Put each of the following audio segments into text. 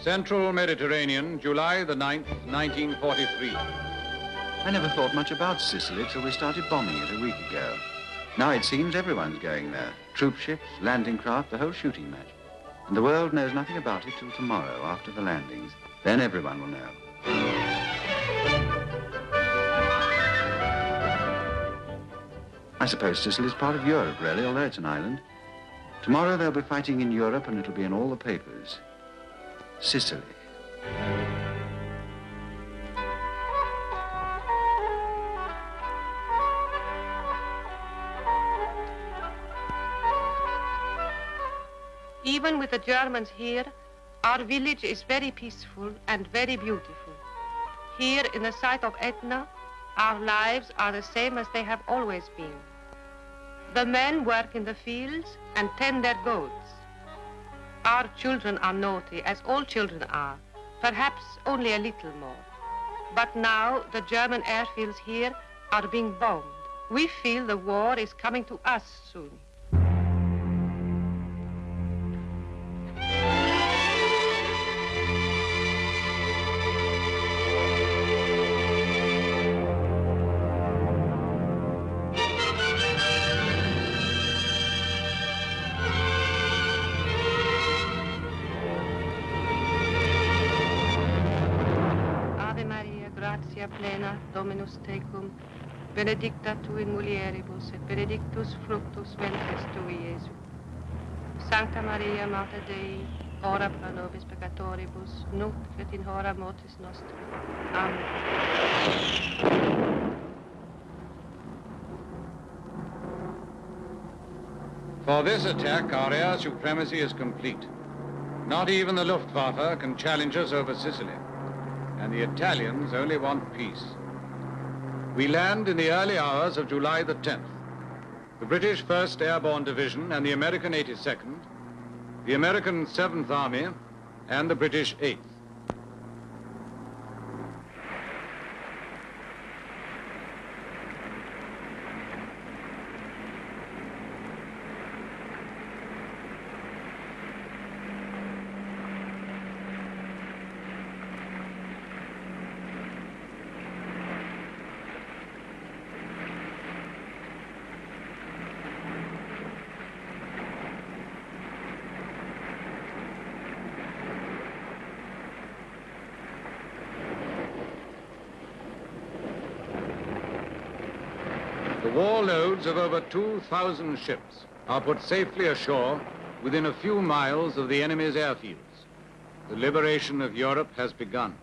Central Mediterranean, July the 9th, 1943. I never thought much about Sicily till we started bombing it a week ago. Now it seems everyone's going there. Troop ships, landing craft, the whole shooting match. And the world knows nothing about it till tomorrow, after the landings. Then everyone will know. I suppose Sicily's part of Europe, really, although it's an island. Tomorrow they'll be fighting in Europe and it'll be in all the papers. Sicily. Even with the Germans here, our village is very peaceful and very beautiful. Here in the sight of Etna, our lives are the same as they have always been. The men work in the fields and tend their goats. Our children are naughty, as all children are, perhaps only a little more. But now the German airfields here are being bombed. We feel the war is coming to us soon. Plena, Dominus tecum, benedicta tu in mulieribus, et benedictus fructus ventris tui, Iesu. Sancta Maria, Mater Dei, ora pro nobis peccatoribus, nunc et in hora mortis nostri. Amen. For this attack, our air supremacy is complete. Not even the Luftwaffe can challenge us over Sicily. And the Italians only want peace. We land in the early hours of July the 10th. The British 1st Airborne Division and the American 82nd, the American 7th Army, and the British 8th. The war loads of over 2,000 ships are put safely ashore within a few miles of the enemy's airfields. The liberation of Europe has begun.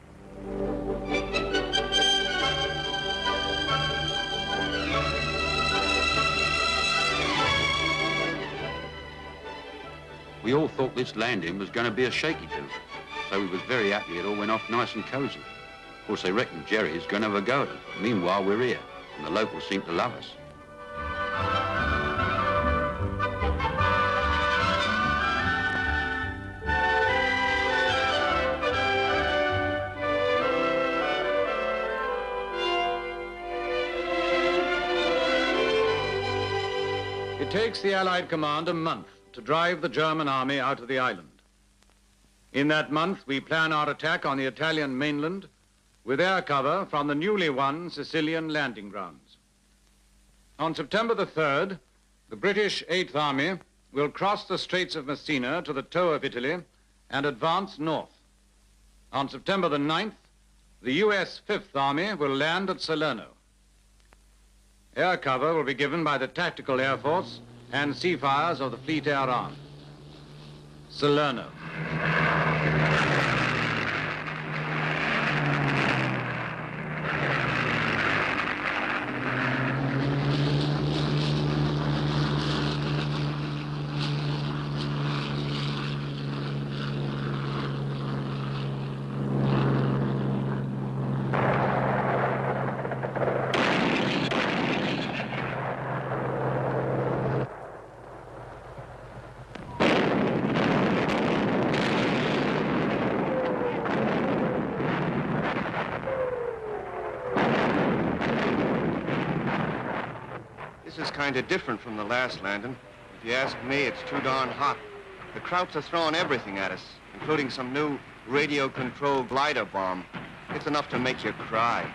We all thought this landing was going to be a shaky do, so we was very happy it all went off nice and cosy. Of course, they reckon Jerry's going to have a go at it. Meanwhile, we're here, and the locals seem to love us. It takes the Allied command a month to drive the German army out of the island. In that month, we plan our attack on the Italian mainland with air cover from the newly won Sicilian landing grounds. On September the 3rd, the British 8th Army will cross the Straits of Messina to the toe of Italy and advance north. On September the 9th, the US 5th Army will land at Salerno. Air cover will be given by the Tactical Air Force and sea fires of the Fleet Air Arm. Salerno. This is kind of different from the last landing. If you ask me, it's too darn hot. The Krauts are throwing everything at us, including some new radio-controlled glider bomb. It's enough to make you cry.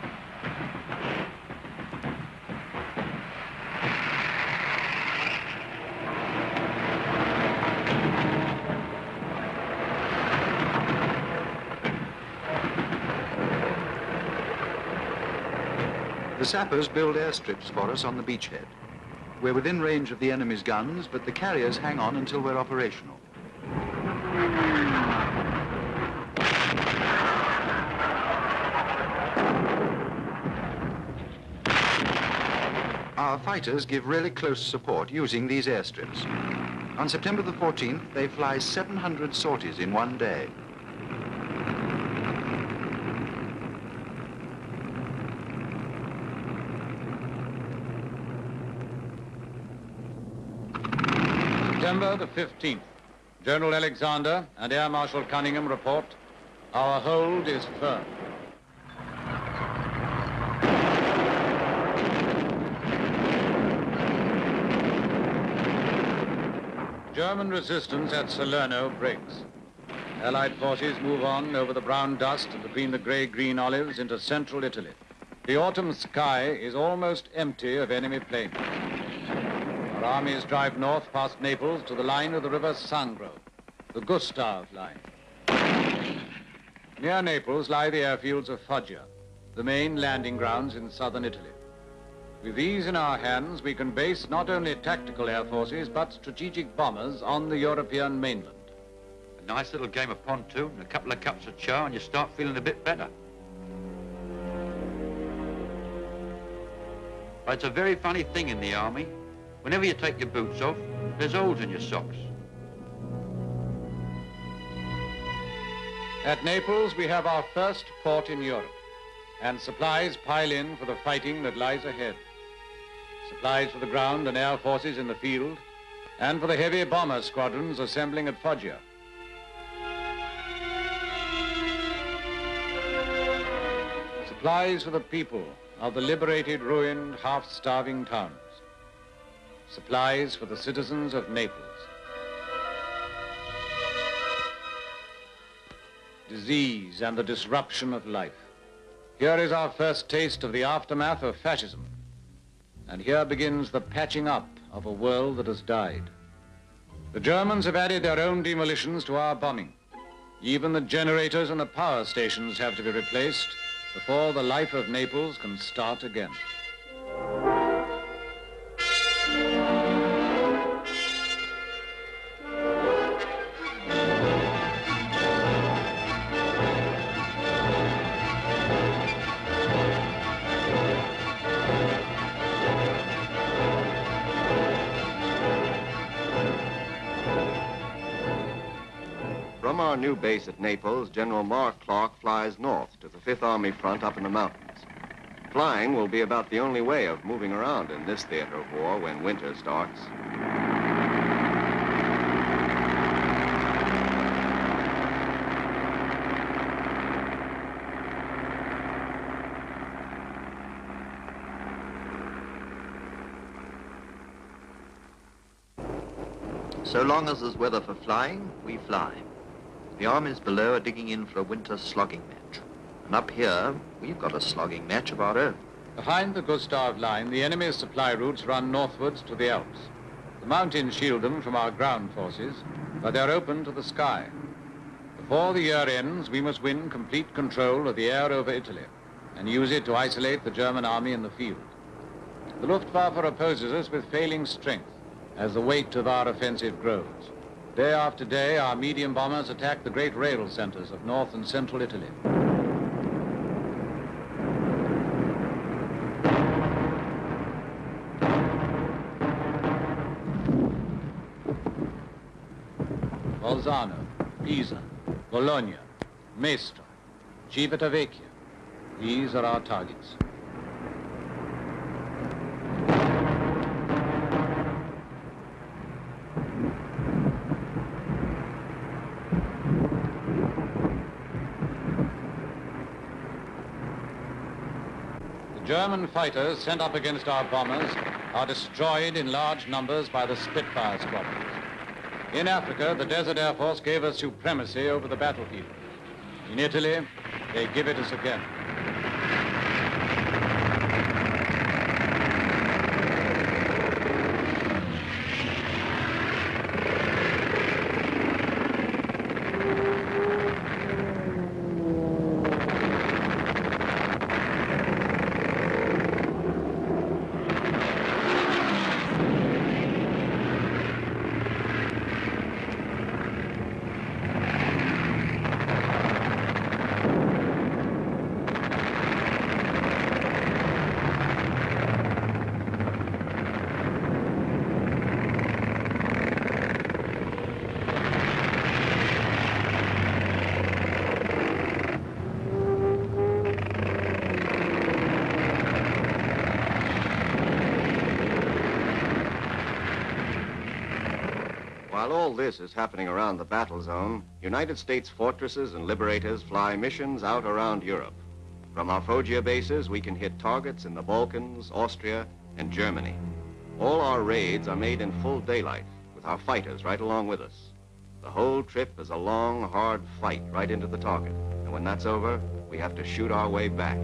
The sappers build airstrips for us on the beachhead. We're within range of the enemy's guns, but the carriers hang on until we're operational. Our fighters give really close support using these airstrips. On September the 14th, they fly 700 sorties in one day. September the 15th. General Alexander and Air Marshal Cunningham report, our hold is firm. German resistance at Salerno breaks. Allied forces move on over the brown dust and between the grey-green olives into central Italy. The autumn sky is almost empty of enemy planes. Our armies drive north past Naples to the line of the river Sangro, the Gustav line. Near Naples lie the airfields of Foggia, the main landing grounds in southern Italy. With these in our hands, we can base not only tactical air forces, but strategic bombers on the European mainland. A nice little game of pontoon, a couple of cups of chow, and you start feeling a bit better. But it's a very funny thing in the army. Whenever you take your boots off, there's holes in your socks. At Naples, we have our first port in Europe, and supplies pile in for the fighting that lies ahead. Supplies for the ground and air forces in the field, and for the heavy bomber squadrons assembling at Foggia. Supplies for the people of the liberated, ruined, half-starving towns. Supplies for the citizens of Naples. Disease and the disruption of life. Here is our first taste of the aftermath of fascism. And here begins the patching up of a world that has died. The Germans have added their own demolitions to our bombing. Even the generators and the power stations have to be replaced before the life of Naples can start again. From our new base at Naples, General Mark Clark flies north to the 5th Army front up in the mountains. Flying will be about the only way of moving around in this theater of war when winter starts. So long as there's weather for flying, we fly. The armies below are digging in for a winter slogging match. And up here, we've got a slogging match of our own. Behind the Gustav line, the enemy's supply routes run northwards to the Alps. The mountains shield them from our ground forces, but they're open to the sky. Before the year ends, we must win complete control of the air over Italy and use it to isolate the German army in the field. The Luftwaffe opposes us with failing strength as the weight of our offensive grows. Day after day, our medium bombers attack the great rail centers of north and central Italy. Bolzano, Pisa, Bologna, Mestre, Civitavecchia. These are our targets. German fighters sent up against our bombers are destroyed in large numbers by the Spitfire squadrons. In Africa, the Desert Air Force gave us supremacy over the battlefield. In Italy, they give it us again. While all this is happening around the battle zone, United States fortresses and liberators fly missions out around Europe. From our Foggia bases, we can hit targets in the Balkans, Austria, and Germany. All our raids are made in full daylight, with our fighters right along with us. The whole trip is a long, hard fight right into the target. And when that's over, we have to shoot our way back.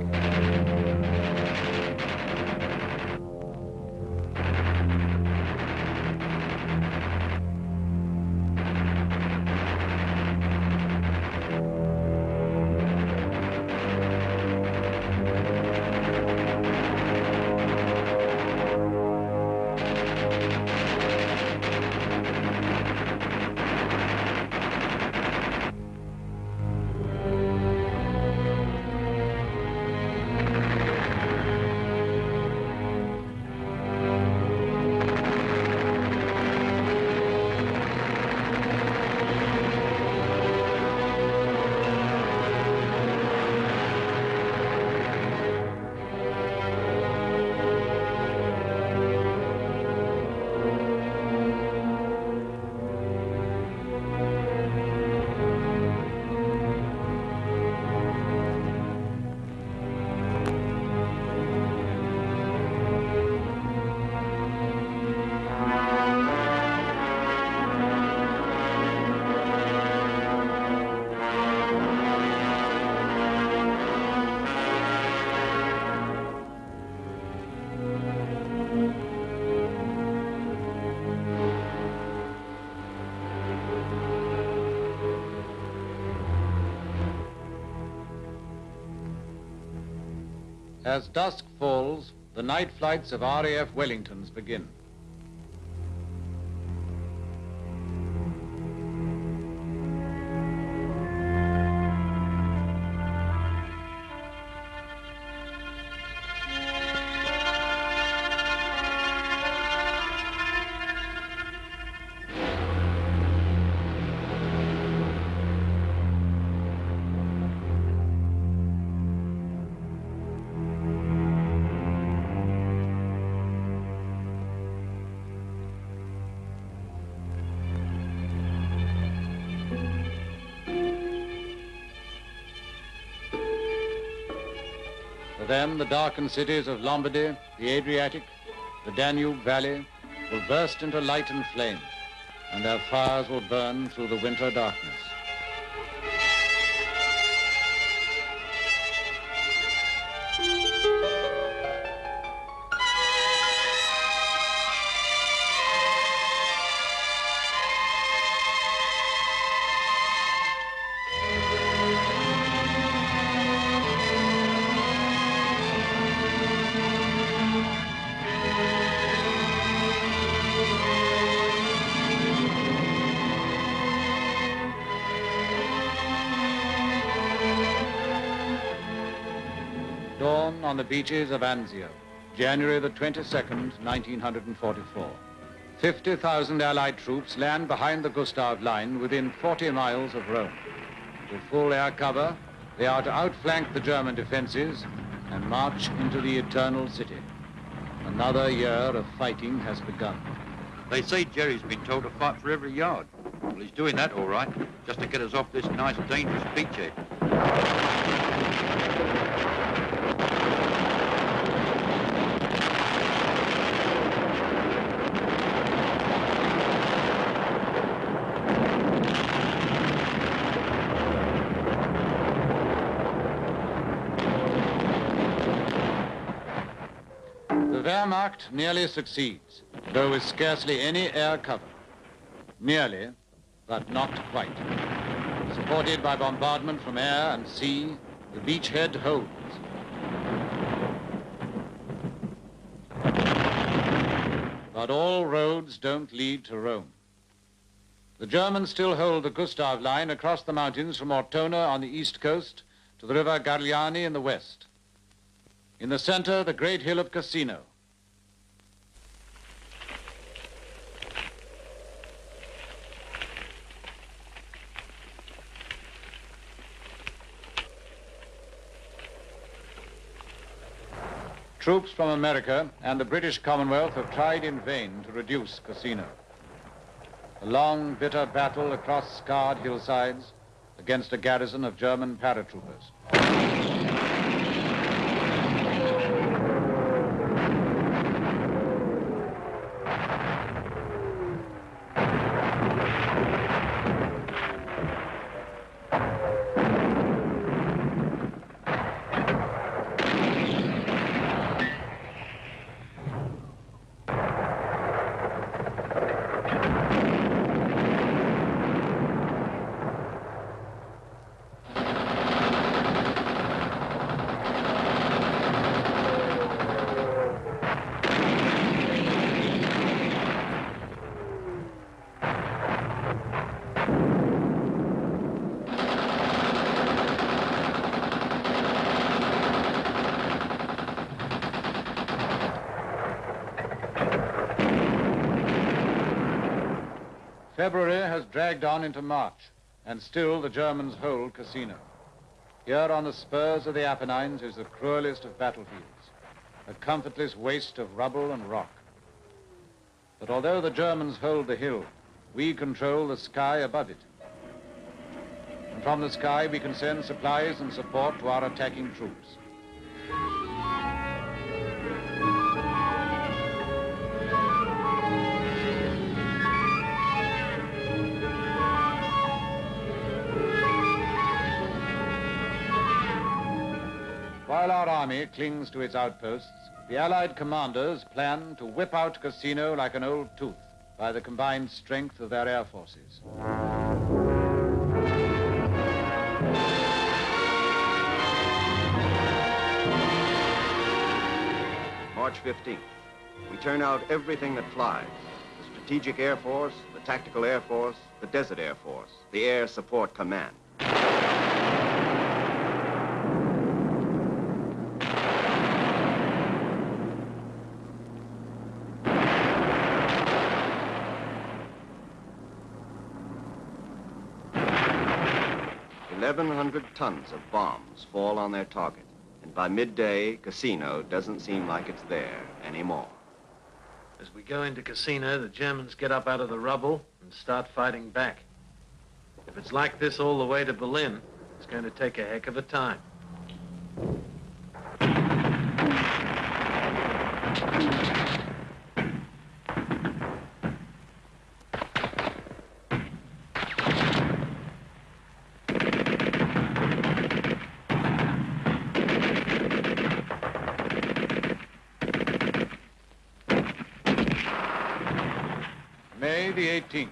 As dusk falls, the night flights of RAF Wellingtons begin. For them, the darkened cities of Lombardy, the Adriatic, the Danube Valley will burst into light and flame, and their fires will burn through the winter darkness. Dawn on the beaches of Anzio, January the 22nd, 1944. 50,000 Allied troops land behind the Gustav Line within 40 miles of Rome. With full air cover, they are to outflank the German defenses and march into the Eternal City. Another year of fighting has begun. They say Jerry's been told to fight for every yard. Well, he's doing that all right, just to get us off this nice, dangerous beachhead. Wehrmacht nearly succeeds, though with scarcely any air cover. Nearly, but not quite. Supported by bombardment from air and sea, the beachhead holds. But all roads don't lead to Rome. The Germans still hold the Gustav Line across the mountains from Ortona on the east coast to the river Garliani in the west. In the center, the great hill of Cassino. Troops from America and the British Commonwealth have tried in vain to reduce Cassino. A long, bitter battle across scarred hillsides against a garrison of German paratroopers. February has dragged on into March, and still the Germans hold Cassino. Here on the spurs of the Apennines is the cruelest of battlefields, a comfortless waste of rubble and rock. But although the Germans hold the hill, we control the sky above it. And from the sky we can send supplies and support to our attacking troops. While our army clings to its outposts, the Allied commanders plan to whip out Cassino like an old tooth by the combined strength of their air forces. March 15th. We turn out everything that flies. The Strategic Air Force, the Tactical Air Force, the Desert Air Force, the Air Support Command. $1,100 tons of bombs fall on their target, and by midday, Cassino doesn't seem like it's there anymore. As we go into Cassino, the Germans get up out of the rubble and start fighting back. If it's like this all the way to Berlin, it's going to take a heck of a time. May the 18th,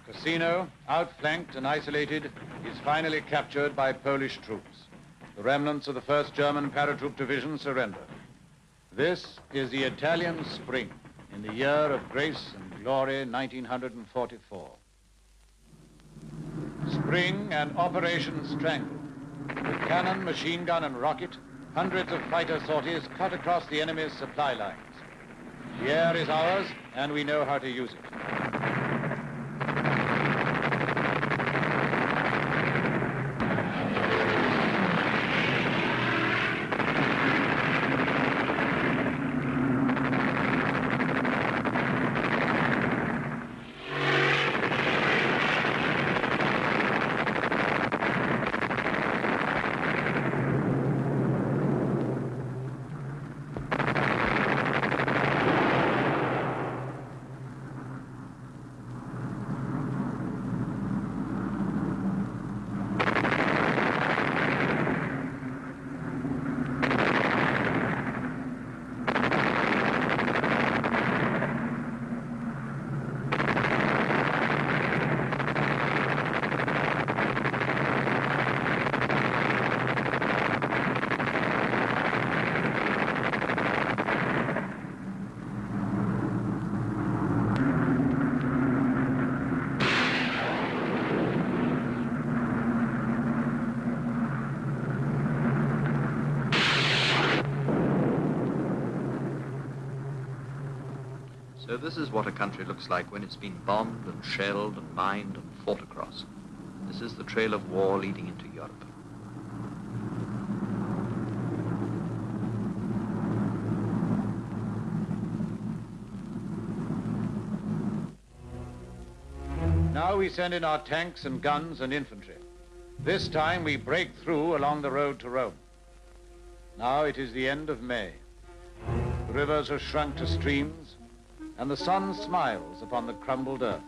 Cassino, outflanked and isolated, is finally captured by Polish troops. The remnants of the 1st German Paratroop Division surrender. This is the Italian spring in the year of grace and glory, 1944. Spring and Operation Strangle. With cannon, machine gun, and rocket, hundreds of fighter sorties cut across the enemy's supply lines. The air is ours, and we know how to use it. So this is what a country looks like when it's been bombed and shelled and mined and fought across. This is the trail of war leading into Europe. Now we send in our tanks and guns and infantry. This time we break through along the road to Rome. Now it is the end of May. The rivers have shrunk to streams, and the sun smiles upon the crumbled earth.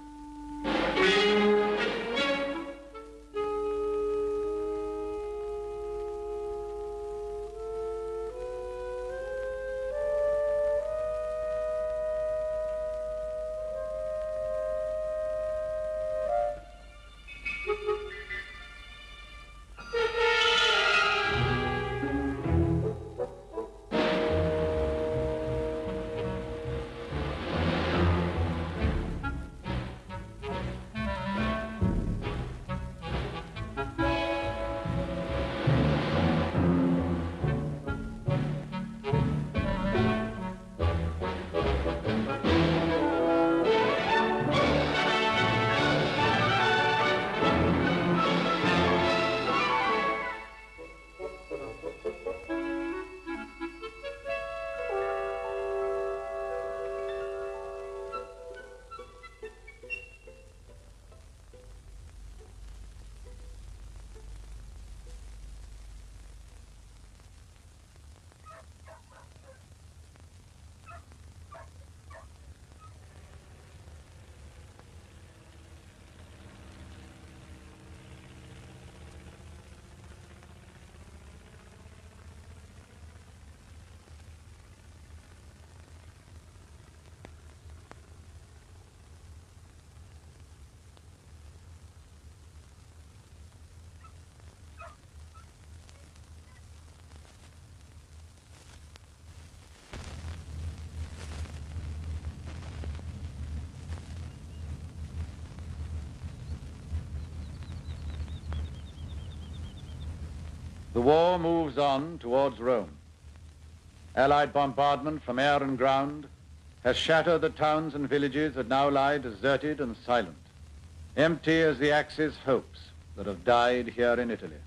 The war moves on towards Rome. Allied bombardment from air and ground has shattered the towns and villages that now lie deserted and silent, empty as the Axis hopes that have died here in Italy.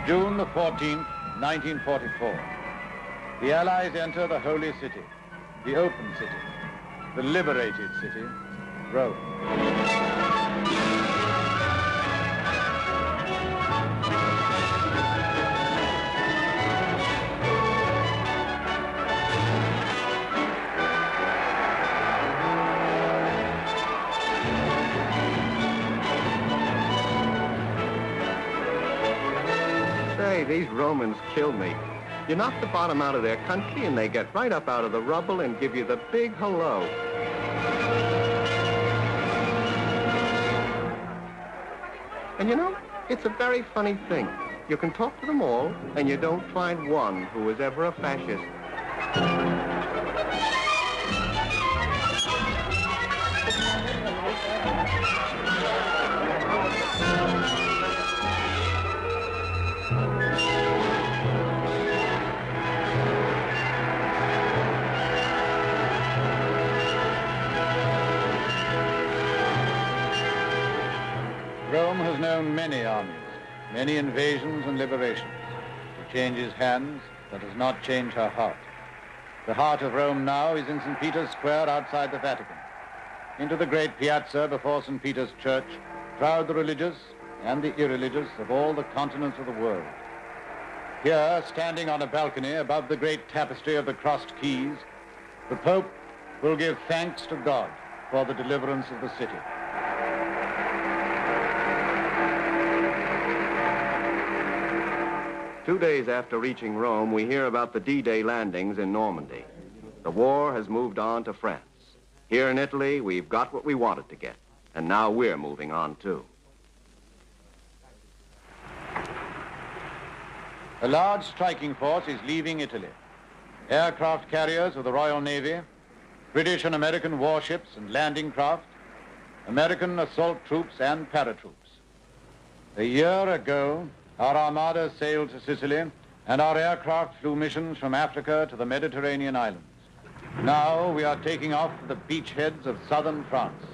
June the 14th, 1944. The Allies enter the Holy City, the open city, the liberated city, Rome. These Romans killed me. You knock the bottom out of their country and they get right up out of the rubble and give you the big hello. And you know, it's a very funny thing. You can talk to them all and you don't find one who was ever a fascist. Rome has known many armies, many invasions and liberations. It changes hands, but does not change her heart. The heart of Rome now is in St. Peter's Square outside the Vatican. Into the great piazza before St. Peter's Church crowd the religious and the irreligious of all the continents of the world. Here, standing on a balcony above the great tapestry of the crossed keys, the Pope will give thanks to God for the deliverance of the city. Two days after reaching Rome, we hear about the D-Day landings in Normandy. The war has moved on to France. Here in Italy, we've got what we wanted to get, and now we're moving on too. A large striking force is leaving Italy. Aircraft carriers of the Royal Navy, British and American warships and landing craft, American assault troops and paratroops. A year ago, our armada sailed to Sicily, and our aircraft flew missions from Africa to the Mediterranean islands. Now we are taking off to the beachheads of southern France.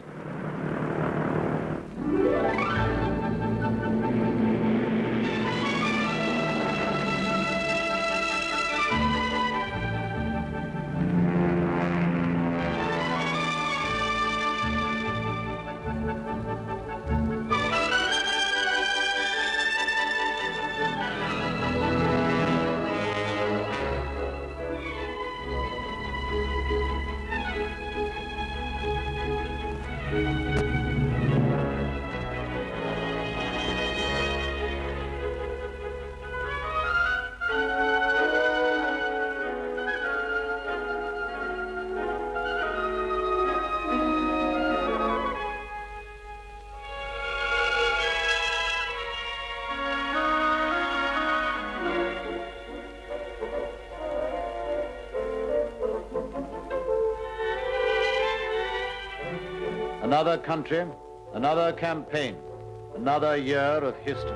Another country, another campaign, another year of history.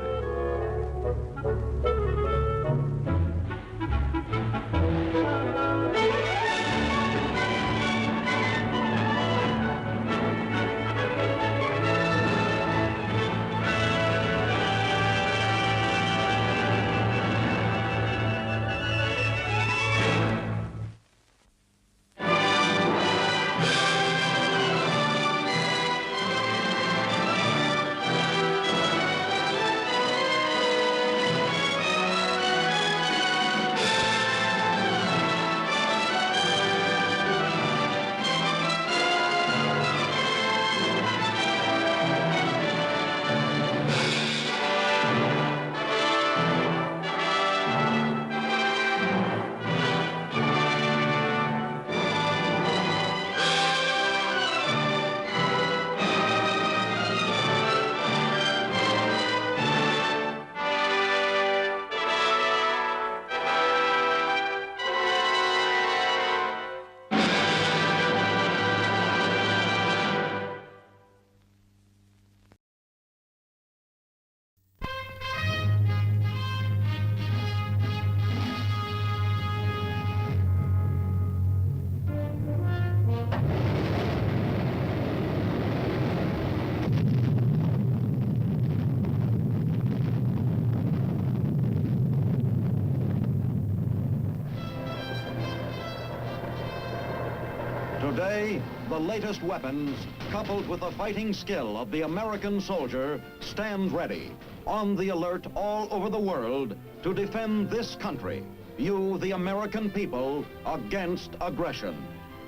Today, the latest weapons, coupled with the fighting skill of the American soldier, stand ready, on the alert all over the world to defend this country, you, the American people, against aggression.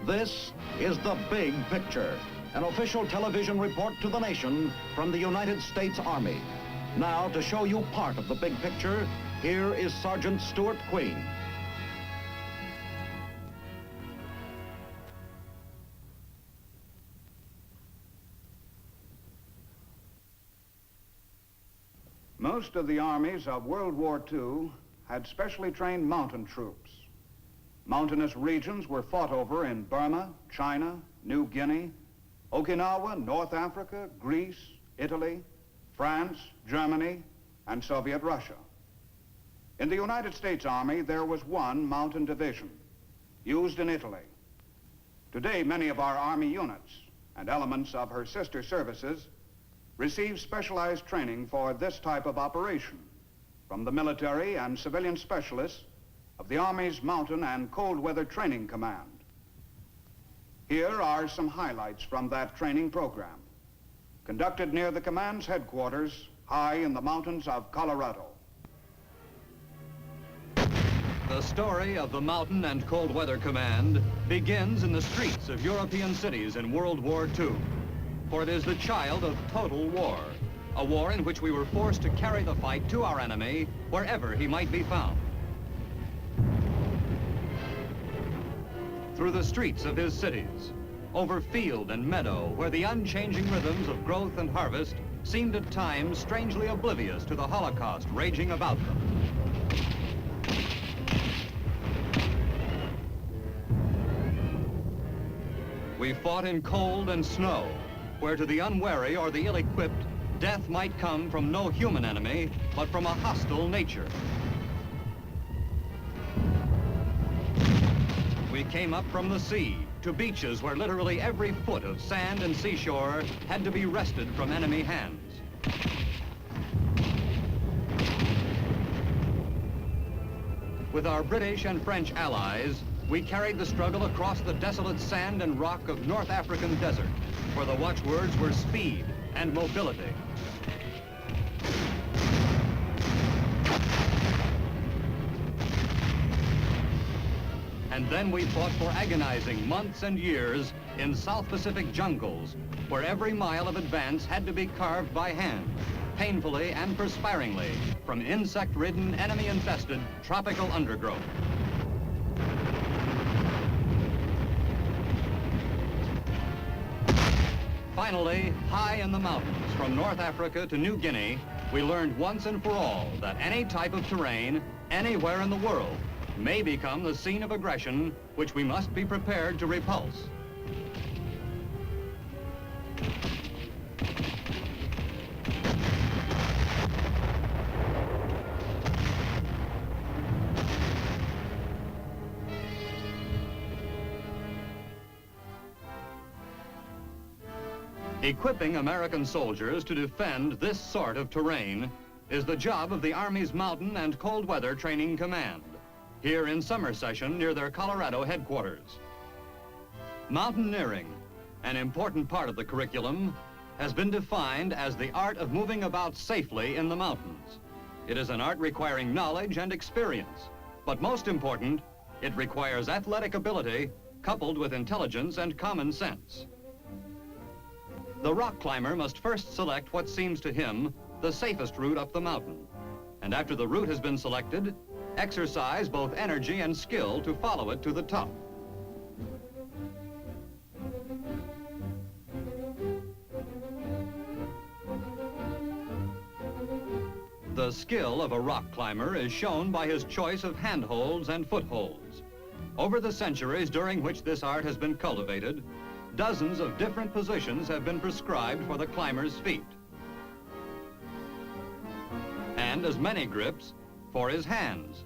This is The Big Picture, an official television report to the nation from the United States Army. Now, to show you part of the big picture, here is Sergeant Stuart Queen. Most of the armies of World War II had specially trained mountain troops. Mountainous regions were fought over in Burma, China, New Guinea, Okinawa, North Africa, Greece, Italy, France, Germany, and Soviet Russia. In the United States Army, there was one mountain division, used in Italy. Today, many of our Army units and elements of her sister services receive specialized training for this type of operation from the military and civilian specialists of the Army's Mountain and Cold Weather Training Command. Here are some highlights from that training program, conducted near the command's headquarters high in the mountains of Colorado. The story of the Mountain and Cold Weather Command begins in the streets of European cities in World War II. For it is the child of total war, a war in which we were forced to carry the fight to our enemy wherever he might be found. Through the streets of his cities, over field and meadow, where the unchanging rhythms of growth and harvest seemed at times strangely oblivious to the Holocaust raging about them. We fought in cold and snow, where to the unwary or the ill-equipped, death might come from no human enemy, but from a hostile nature. We came up from the sea to beaches where literally every foot of sand and seashore had to be wrested from enemy hands. With our British and French allies, we carried the struggle across the desolate sand and rock of North African desert, where the watchwords were speed and mobility. And then we fought for agonizing months and years in South Pacific jungles, where every mile of advance had to be carved by hand, painfully and perspiringly, from insect-ridden, enemy-infested tropical undergrowth. Finally, high in the mountains, from North Africa to New Guinea, we learned once and for all that any type of terrain, anywhere in the world, may become the scene of aggression which we must be prepared to repulse. Equipping American soldiers to defend this sort of terrain is the job of the Army's Mountain and Cold Weather Training Command, here in summer session near their Colorado headquarters. Mountaineering, an important part of the curriculum, has been defined as the art of moving about safely in the mountains. It is an art requiring knowledge and experience, but most important, it requires athletic ability coupled with intelligence and common sense. The rock climber must first select what seems to him the safest route up the mountain, and after the route has been selected, exercise both energy and skill to follow it to the top. The skill of a rock climber is shown by his choice of handholds and footholds. Over the centuries during which this art has been cultivated, dozens of different positions have been prescribed for the climber's feet, and as many grips for his hands.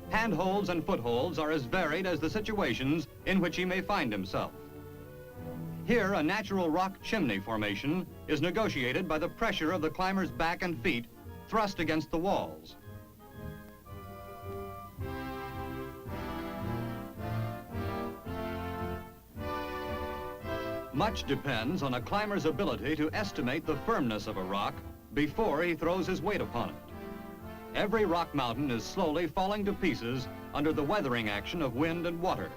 Handholds and footholds are as varied as the situations in which he may find himself. Here, a natural rock chimney formation is negotiated by the pressure of the climber's back and feet thrust against the walls. Much depends on a climber's ability to estimate the firmness of a rock before he throws his weight upon it. Every rock mountain is slowly falling to pieces under the weathering action of wind and water.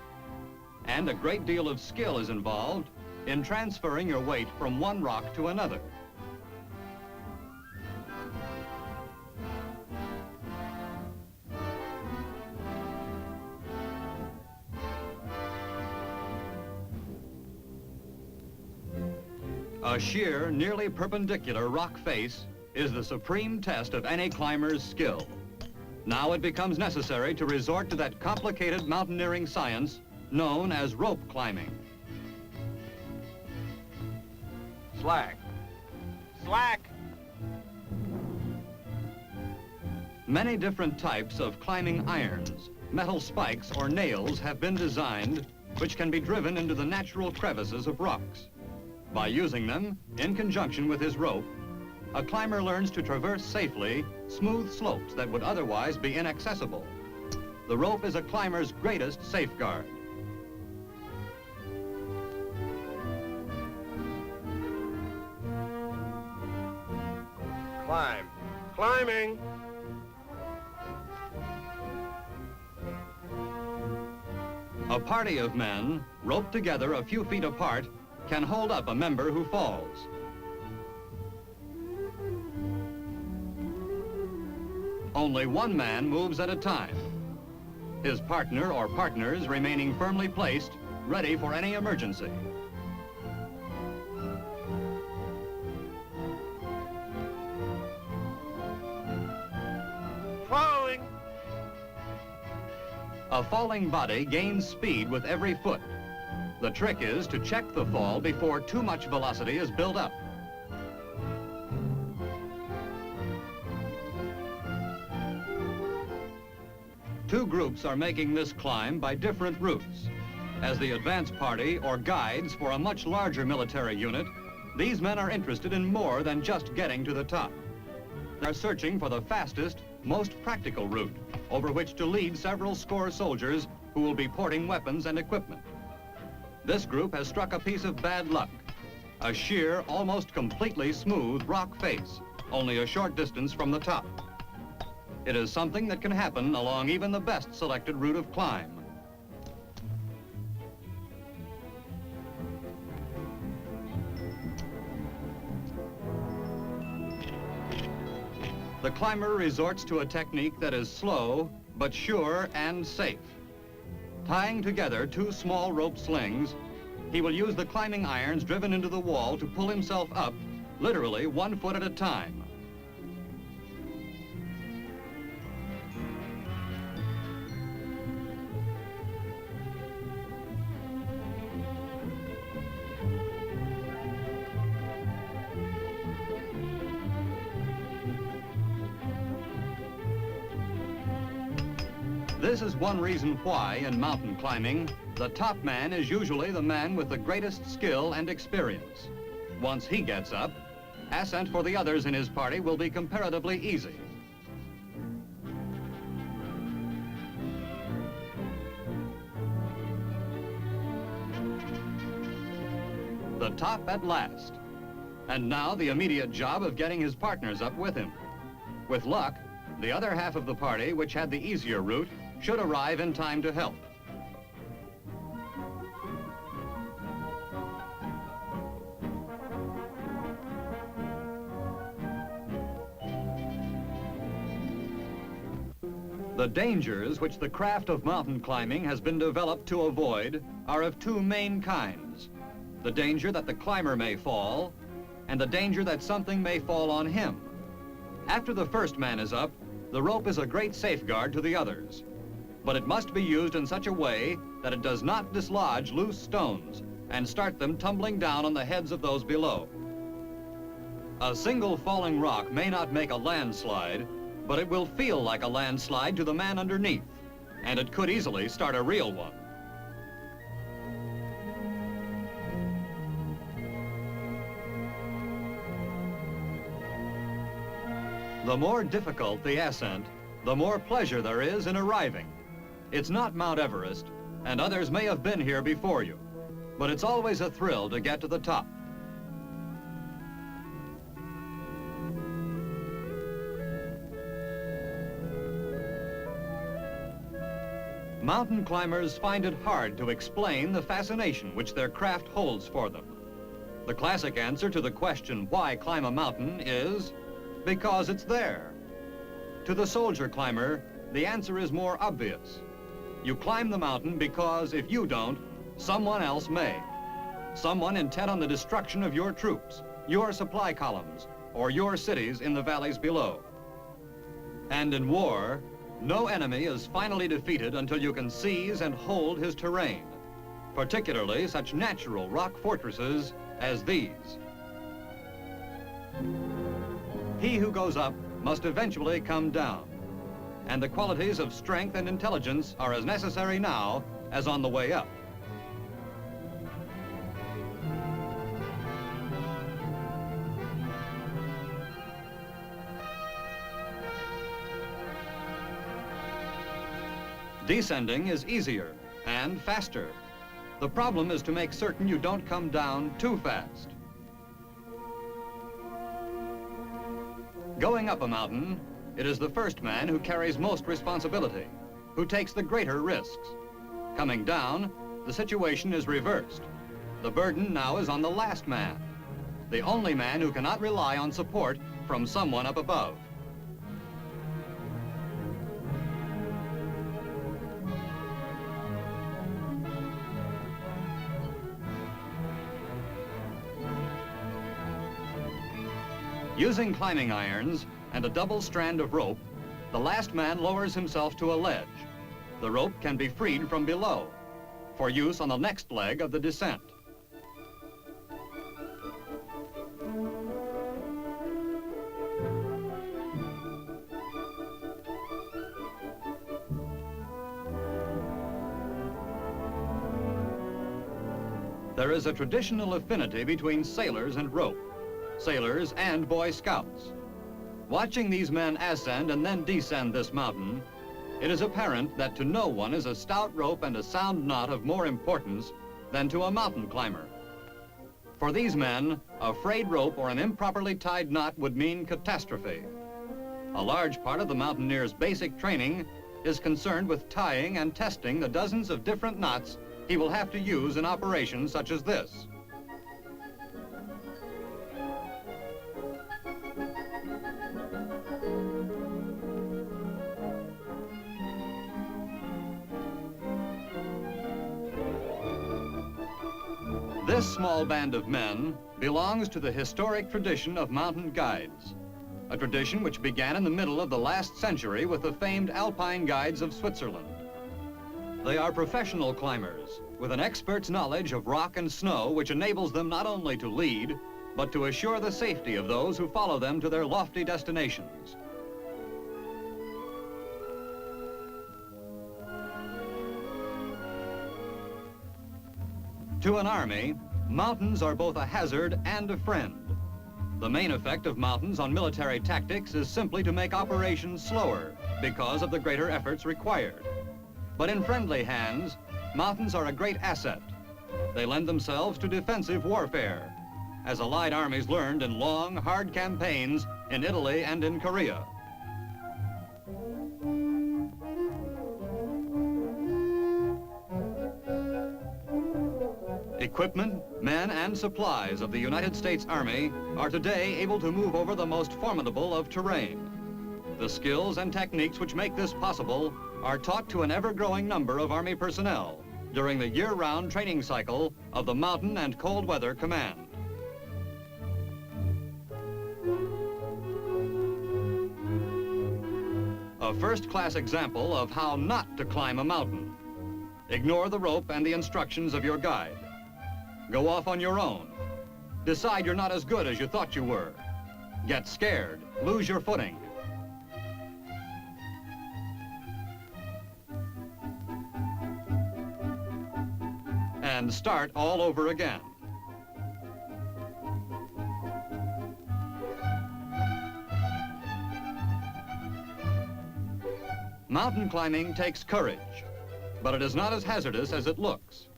And a great deal of skill is involved in transferring your weight from one rock to another. A sheer, nearly perpendicular rock face is the supreme test of any climber's skill. Now it becomes necessary to resort to that complicated mountaineering science known as rope climbing. Slack. Slack. Many different types of climbing irons, metal spikes, or nails have been designed which can be driven into the natural crevices of rocks. By using them, in conjunction with his rope, a climber learns to traverse safely smooth slopes that would otherwise be inaccessible. The rope is a climber's greatest safeguard. Climb. Climbing. A party of men, roped together a few feet apart, can hold up a member who falls. Only one man moves at a time, his partner or partners remaining firmly placed, ready for any emergency. Falling! A falling body gains speed with every foot. The trick is to check the fall before too much velocity is built up. Two groups are making this climb by different routes. As the advance party or guides for a much larger military unit, these men are interested in more than just getting to the top. They're searching for the fastest, most practical route over which to lead several score soldiers who will be porting weapons and equipment. This group has struck a piece of bad luck, a sheer, almost completely smooth rock face, only a short distance from the top. It is something that can happen along even the best selected route of climb. The climber resorts to a technique that is slow, but sure and safe. Tying together two small rope slings, he will use the climbing irons driven into the wall to pull himself up, literally 1 foot at a time. This is one reason why, in mountain climbing, the top man is usually the man with the greatest skill and experience. Once he gets up, ascent for the others in his party will be comparatively easy. The top at last. And now the immediate job of getting his partners up with him. With luck, the other half of the party, which had the easier route, should arrive in time to help. The dangers which the craft of mountain climbing has been developed to avoid are of two main kinds. The danger that the climber may fall, and the danger that something may fall on him. After the first man is up, the rope is a great safeguard to the others. But it must be used in such a way that it does not dislodge loose stones and start them tumbling down on the heads of those below. A single falling rock may not make a landslide, but it will feel like a landslide to the man underneath, and it could easily start a real one. The more difficult the ascent, the more pleasure there is in arriving. It's not Mount Everest, and others may have been here before you, but it's always a thrill to get to the top. Mountain climbers find it hard to explain the fascination which their craft holds for them. The classic answer to the question, why climb a mountain, is because it's there. To the soldier climber, the answer is more obvious. You climb the mountain because if you don't, someone else may. Someone intent on the destruction of your troops, your supply columns, or your cities in the valleys below. And in war, no enemy is finally defeated until you can seize and hold his terrain, particularly such natural rock fortresses as these. He who goes up must eventually come down, and the qualities of strength and intelligence are as necessary now as on the way up. Descending is easier and faster. The problem is to make certain you don't come down too fast. Going up a mountain, it is the first man who carries most responsibility, who takes the greater risks. Coming down, the situation is reversed. The burden now is on the last man, the only man who cannot rely on support from someone up above. Using climbing irons and a double strand of rope, the last man lowers himself to a ledge. The rope can be freed from below for use on the next leg of the descent. There is a traditional affinity between sailors and rope, sailors and Boy Scouts. Watching these men ascend and then descend this mountain, it is apparent that to no one is a stout rope and a sound knot of more importance than to a mountain climber. For these men, a frayed rope or an improperly tied knot would mean catastrophe. A large part of the mountaineer's basic training is concerned with tying and testing the dozens of different knots he will have to use in operations such as this. This small band of men belongs to the historic tradition of mountain guides, a tradition which began in the middle of the last century with the famed Alpine Guides of Switzerland. They are professional climbers with an expert's knowledge of rock and snow, which enables them not only to lead, but to assure the safety of those who follow them to their lofty destinations. To an army, mountains are both a hazard and a friend. The main effect of mountains on military tactics is simply to make operations slower because of the greater efforts required. But in friendly hands, mountains are a great asset. They lend themselves to defensive warfare, as Allied armies learned in long, hard campaigns in Italy and in Korea. Equipment, men, and supplies of the United States Army are today able to move over the most formidable of terrain. The skills and techniques which make this possible are taught to an ever-growing number of Army personnel during the year-round training cycle of the Mountain and Cold Weather Command. A first-class example of how not to climb a mountain. Ignore the rope and the instructions of your guide. Go off on your own. Decide you're not as good as you thought you were. Get scared, lose your footing. And start all over again. Mountain climbing takes courage, but it is not as hazardous as it looks.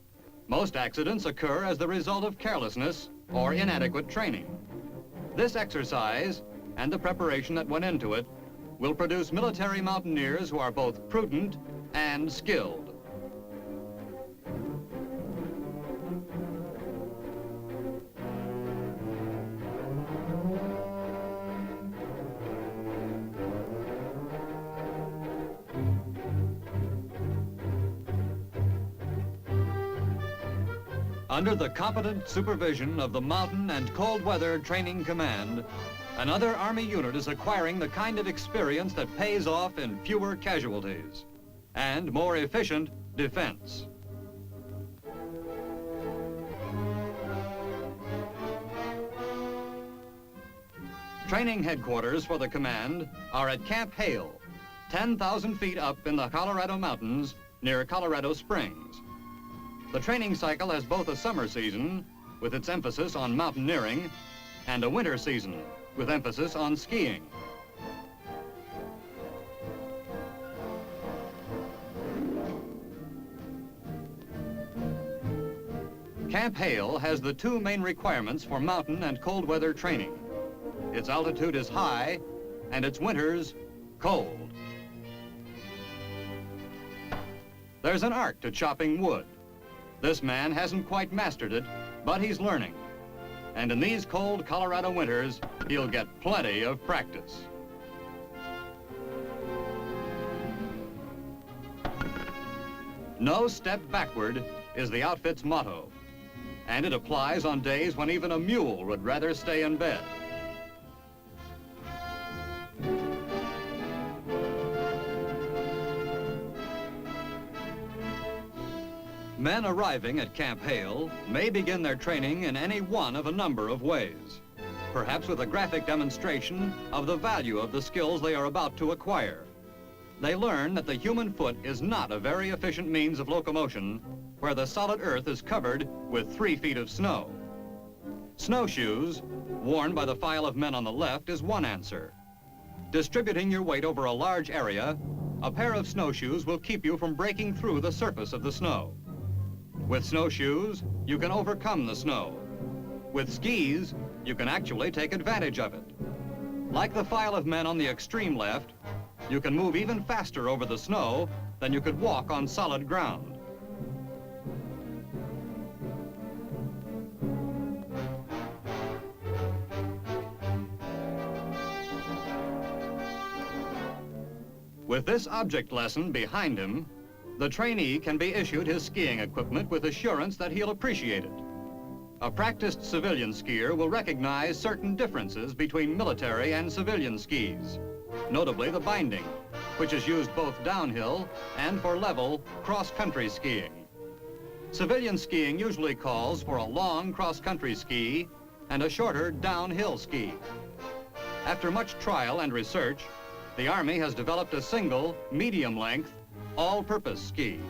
Most accidents occur as the result of carelessness or inadequate training. This exercise and the preparation that went into it will produce military mountaineers who are both prudent and skilled. Under the competent supervision of the Mountain and Cold Weather Training Command, another Army unit is acquiring the kind of experience that pays off in fewer casualties and more efficient defense. Training headquarters for the command are at Camp Hale, 10,000 feet up in the Colorado Mountains near Colorado Springs. The training cycle has both a summer season, with its emphasis on mountaineering, and a winter season, with emphasis on skiing. Camp Hale has the two main requirements for mountain and cold weather training. Its altitude is high, and its winters cold. There's an art to chopping wood. This man hasn't quite mastered it, but he's learning. And in these cold Colorado winters, he'll get plenty of practice. No step backward is the outfit's motto, and it applies on days when even a mule would rather stay in bed. Men arriving at Camp Hale may begin their training in any one of a number of ways, perhaps with a graphic demonstration of the value of the skills they are about to acquire. They learn that the human foot is not a very efficient means of locomotion where the solid earth is covered with 3 feet of snow. Snowshoes, worn by the file of men on the left, is one answer. Distributing your weight over a large area, a pair of snowshoes will keep you from breaking through the surface of the snow. With snowshoes, you can overcome the snow. With skis, you can actually take advantage of it. Like the file of men on the extreme left, you can move even faster over the snow than you could walk on solid ground. With this object lesson behind him, the trainee can be issued his skiing equipment with assurance that he'll appreciate it. A practiced civilian skier will recognize certain differences between military and civilian skis, notably the binding, which is used both downhill and for level cross-country skiing. Civilian skiing usually calls for a long cross-country ski and a shorter downhill ski. After much trial and research, the Army has developed a single, medium-length, all-purpose ski.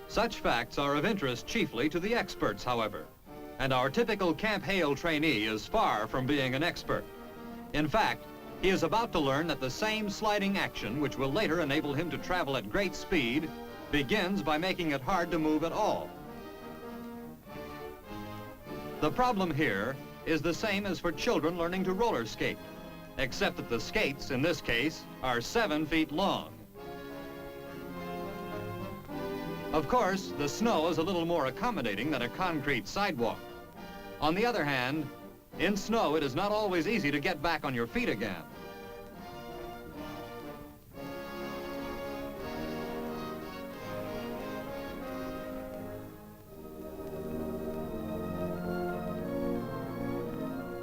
Such facts are of interest chiefly to the experts, however, and our typical Camp Hale trainee is far from being an expert. In fact, he is about to learn that the same sliding action which will later enable him to travel at great speed begins by making it hard to move at all. The problem here is the same as for children learning to roller skate, except that the skates, in this case, are 7 feet long. Of course, the snow is a little more accommodating than a concrete sidewalk. On the other hand, in snow, it is not always easy to get back on your feet again.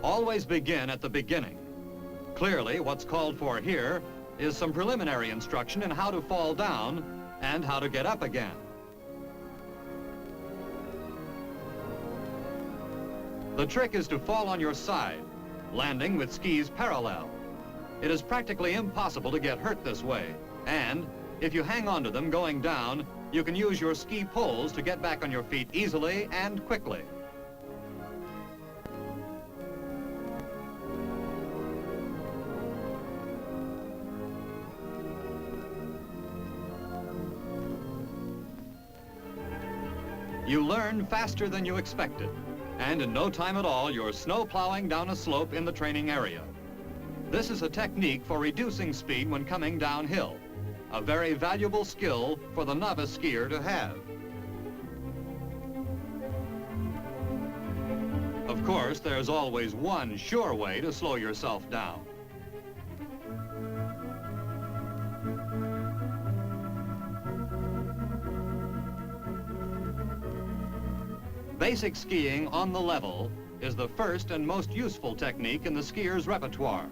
Always begin at the beginning. Clearly, what's called for here is some preliminary instruction in how to fall down and how to get up again. The trick is to fall on your side, landing with skis parallel. It is practically impossible to get hurt this way, and if you hang on to them going down, you can use your ski poles to get back on your feet easily and quickly. You learn faster than you expected, and in no time at all, you're snow plowing down a slope in the training area. This is a technique for reducing speed when coming downhill, a very valuable skill for the novice skier to have. Of course, there's always one sure way to slow yourself down. Basic skiing on the level is the first and most useful technique in the skier's repertoire.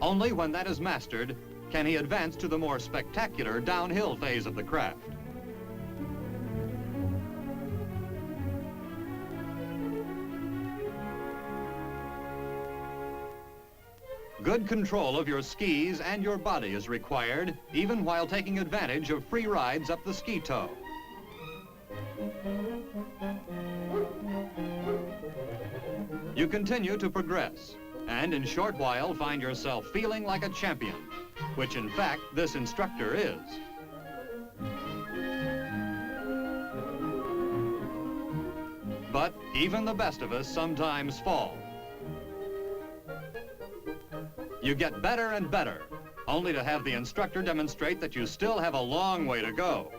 Only when that is mastered can he advance to the more spectacular downhill phase of the craft. Good control of your skis and your body is required, even while taking advantage of free rides up the ski toe. You continue to progress, and in a short while find yourself feeling like a champion, which in fact this instructor is. But even the best of us sometimes fall. You get better and better, only to have the instructor demonstrate that you still have a long way to go.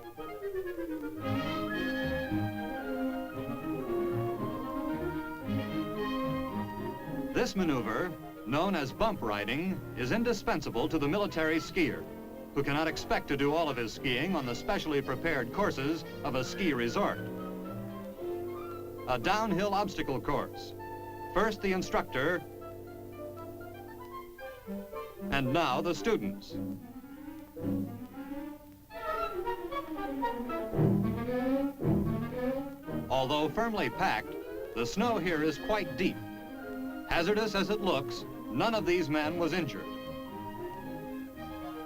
This maneuver, known as bump riding, is indispensable to the military skier, who cannot expect to do all of his skiing on the specially prepared courses of a ski resort. A downhill obstacle course. First the instructor, and now the students. Although firmly packed, the snow here is quite deep. Hazardous as it looks, none of these men was injured.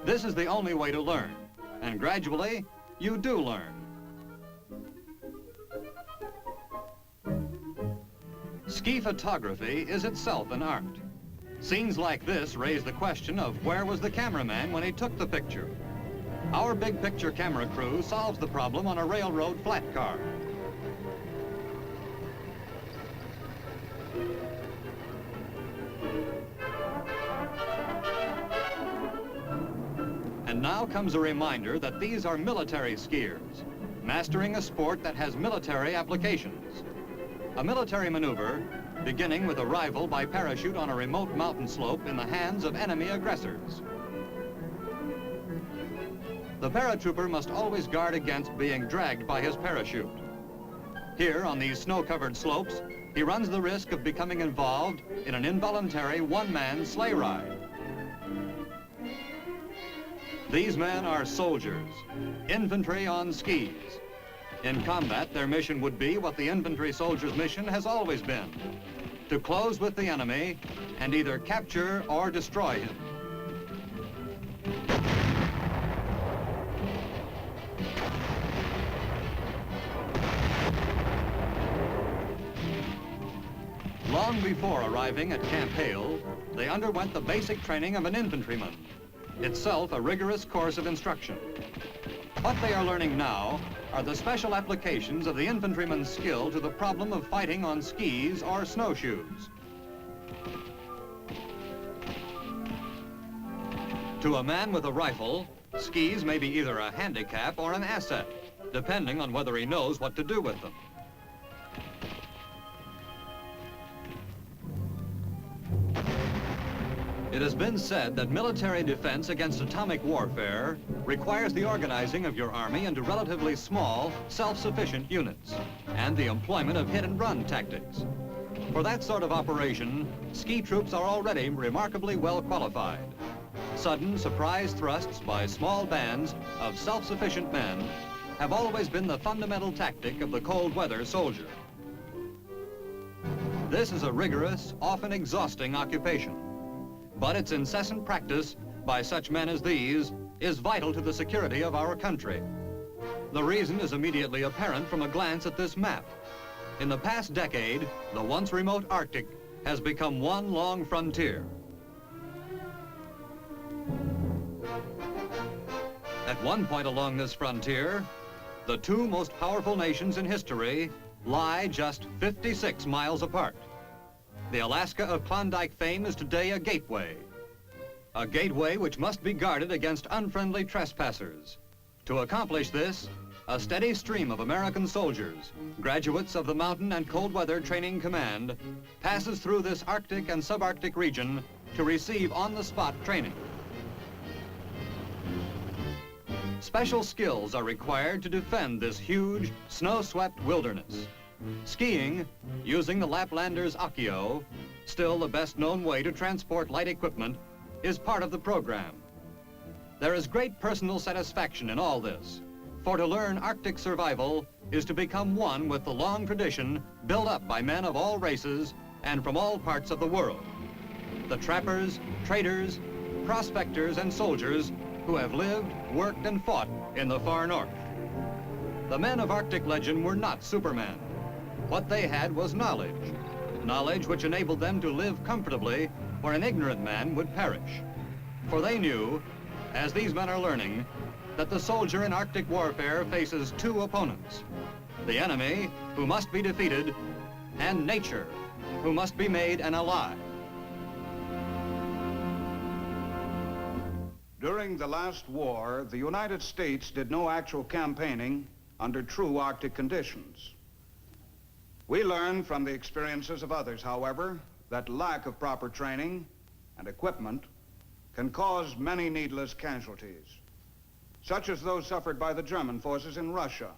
This is the only way to learn, and gradually, you do learn. Ski photography is itself an art. Scenes like this raise the question of where was the cameraman when he took the picture? Our big picture camera crew solves the problem on a railroad flat car. And now comes a reminder that these are military skiers, mastering a sport that has military applications. A military maneuver beginning with arrival by parachute on a remote mountain slope in the hands of enemy aggressors. The paratrooper must always guard against being dragged by his parachute. Here, on these snow-covered slopes, he runs the risk of becoming involved in an involuntary one-man sleigh ride. These men are soldiers, infantry on skis. In combat, their mission would be what the infantry soldier's mission has always been, to close with the enemy and either capture or destroy him. Long before arriving at Camp Hale, they underwent the basic training of an infantryman, itself a rigorous course of instruction. What they are learning now are the special applications of the infantryman's skill to the problem of fighting on skis or snowshoes. To a man with a rifle, skis may be either a handicap or an asset, depending on whether he knows what to do with them. It has been said that military defense against atomic warfare requires the organizing of your army into relatively small, self-sufficient units and the employment of hit-and-run tactics. For that sort of operation, ski troops are already remarkably well qualified. Sudden surprise thrusts by small bands of self-sufficient men have always been the fundamental tactic of the cold weather soldier. This is a rigorous, often exhausting occupation. But its incessant practice by such men as these is vital to the security of our country. The reason is immediately apparent from a glance at this map. In the past decade, the once remote Arctic has become one long frontier. At one point along this frontier, the two most powerful nations in history lie just 56 miles apart. The Alaska of Klondike fame is today a gateway which must be guarded against unfriendly trespassers. To accomplish this, a steady stream of American soldiers, graduates of the Mountain and Cold Weather Training Command, passes through this Arctic and subarctic region to receive on-the-spot training. Special skills are required to defend this huge, snow-swept wilderness. Skiing, using the Laplander's Akio, still the best-known way to transport light equipment, is part of the program. There is great personal satisfaction in all this, for to learn Arctic survival is to become one with the long tradition built up by men of all races and from all parts of the world. The trappers, traders, prospectors, and soldiers who have lived, worked, and fought in the far north. The men of Arctic legend were not supermen. What they had was knowledge which enabled them to live comfortably where an ignorant man would perish. For they knew, as these men are learning, that the soldier in Arctic warfare faces two opponents: the enemy, who must be defeated, and nature, who must be made an ally. During the last war, the United States did no actual campaigning under true Arctic conditions. We learned from the experiences of others, however, that lack of proper training and equipment can cause many needless casualties, such as those suffered by the German forces in Russia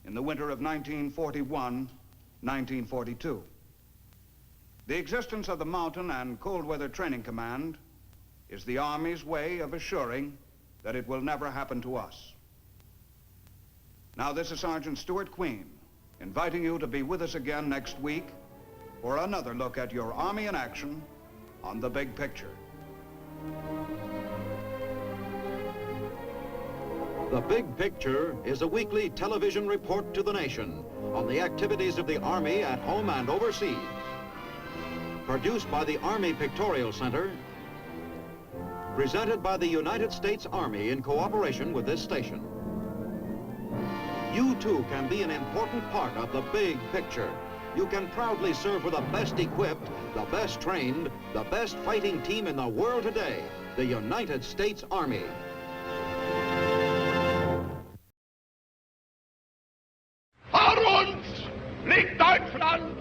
in the winter of 1941-1942. The existence of the Mountain and Cold Weather Training Command is the Army's way of assuring that it will never happen to us. Now, this is Sergeant Stuart Queen, inviting you to be with us again next week for another look at your Army in action on The Big Picture. The Big Picture is a weekly television report to the nation on the activities of the Army at home and overseas. Produced by the Army Pictorial Center, presented by the United States Army in cooperation with this station. You too can be an important part of the big picture. You can proudly serve with the best equipped, the best trained, the best fighting team in the world today, the United States Army. Vor uns liegt Deutschland,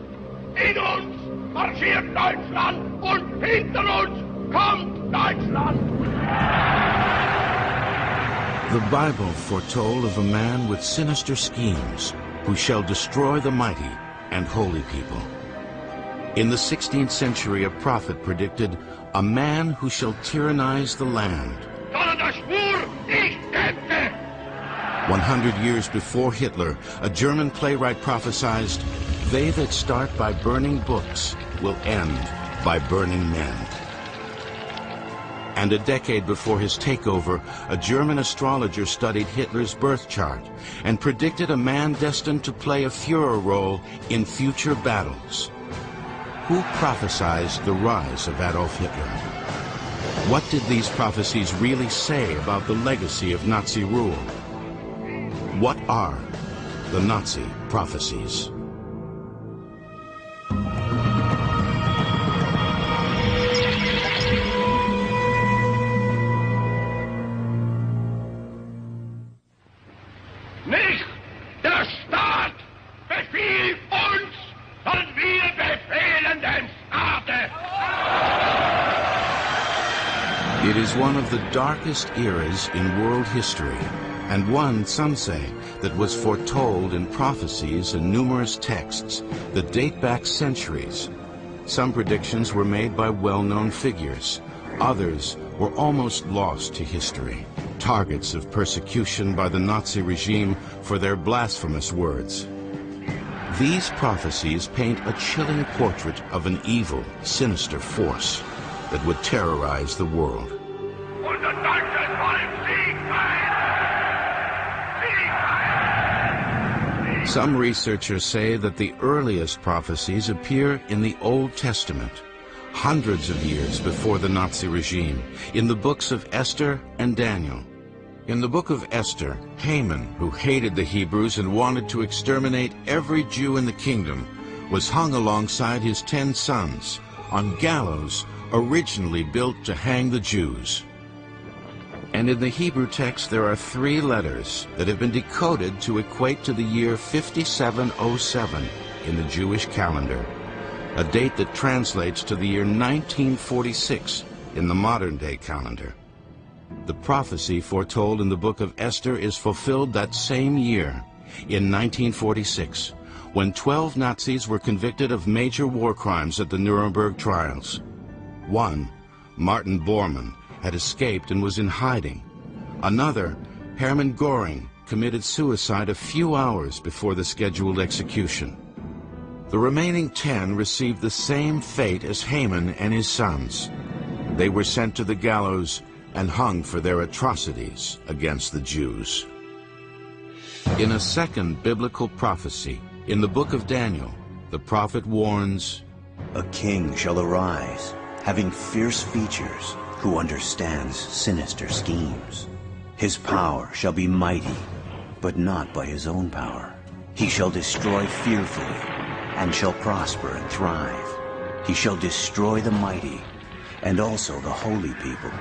in uns marschiert Deutschland und hinter uns kommt Deutschland. The Bible foretold of a man with sinister schemes who shall destroy the mighty and holy people. In the 16th century, a prophet predicted a man who shall tyrannize the land. 100 years before Hitler, a German playwright prophesied, "They that start by burning books will end by burning men." And a decade before his takeover, a German astrologer studied Hitler's birth chart and predicted a man destined to play a Führer role in future battles. Who prophesied the rise of Adolf Hitler? What did these prophecies really say about the legacy of Nazi rule? What are the Nazi prophecies? Nicht der Staat befiehlt uns, sondern wir befehlen dem Staate. It is one of the darkest eras in world history, and one, some say, that was foretold in prophecies and numerous texts that date back centuries. Some predictions were made by well-known figures. Others were almost lost to history, targets of persecution by the Nazi regime for their blasphemous words. These prophecies paint a chilling portrait of an evil, sinister force that would terrorize the world. Some researchers say that the earliest prophecies appear in the Old Testament, hundreds of years before the Nazi regime, in the books of Esther and Daniel. In the book of Esther, Haman, who hated the Hebrews and wanted to exterminate every Jew in the kingdom, was hung alongside his 10 sons on gallows originally built to hang the Jews. And in the Hebrew text, there are 3 letters that have been decoded to equate to the year 5707 in the Jewish calendar, a date that translates to the year 1946 in the modern-day calendar. The prophecy foretold in the book of Esther is fulfilled that same year, in 1946, when 12 Nazis were convicted of major war crimes at the Nuremberg trials. One, Martin Bormann, had escaped and was in hiding. Another, Hermann Göring, committed suicide a few hours before the scheduled execution. The remaining 10 received the same fate as Haman and his sons. They were sent to the gallows and hung for their atrocities against the Jews. In a second biblical prophecy, in the book of Daniel, the prophet warns, "A king shall arise, having fierce features, who understands sinister schemes. His power shall be mighty, but not by his own power. He shall destroy fearfully, and shall prosper and thrive. He shall destroy the mighty, and also the holy people.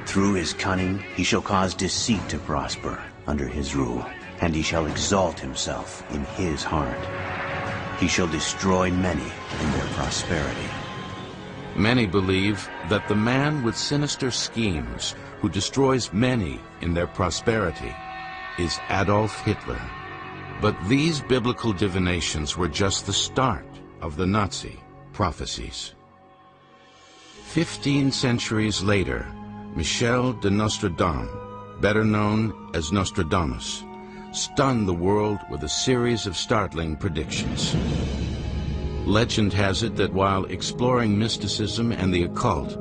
Through his cunning, he shall cause deceit to prosper under his rule, and he shall exalt himself in his heart. He shall destroy many in their prosperity. Many believe that the man with sinister schemes who destroys many in their prosperity is Adolf Hitler. But these biblical divinations were just the start of the Nazi prophecies. 15 centuries later, Michel de Nostradame, better known as Nostradamus, stunned the world with a series of startling predictions. Legend has it that while exploring mysticism and the occult,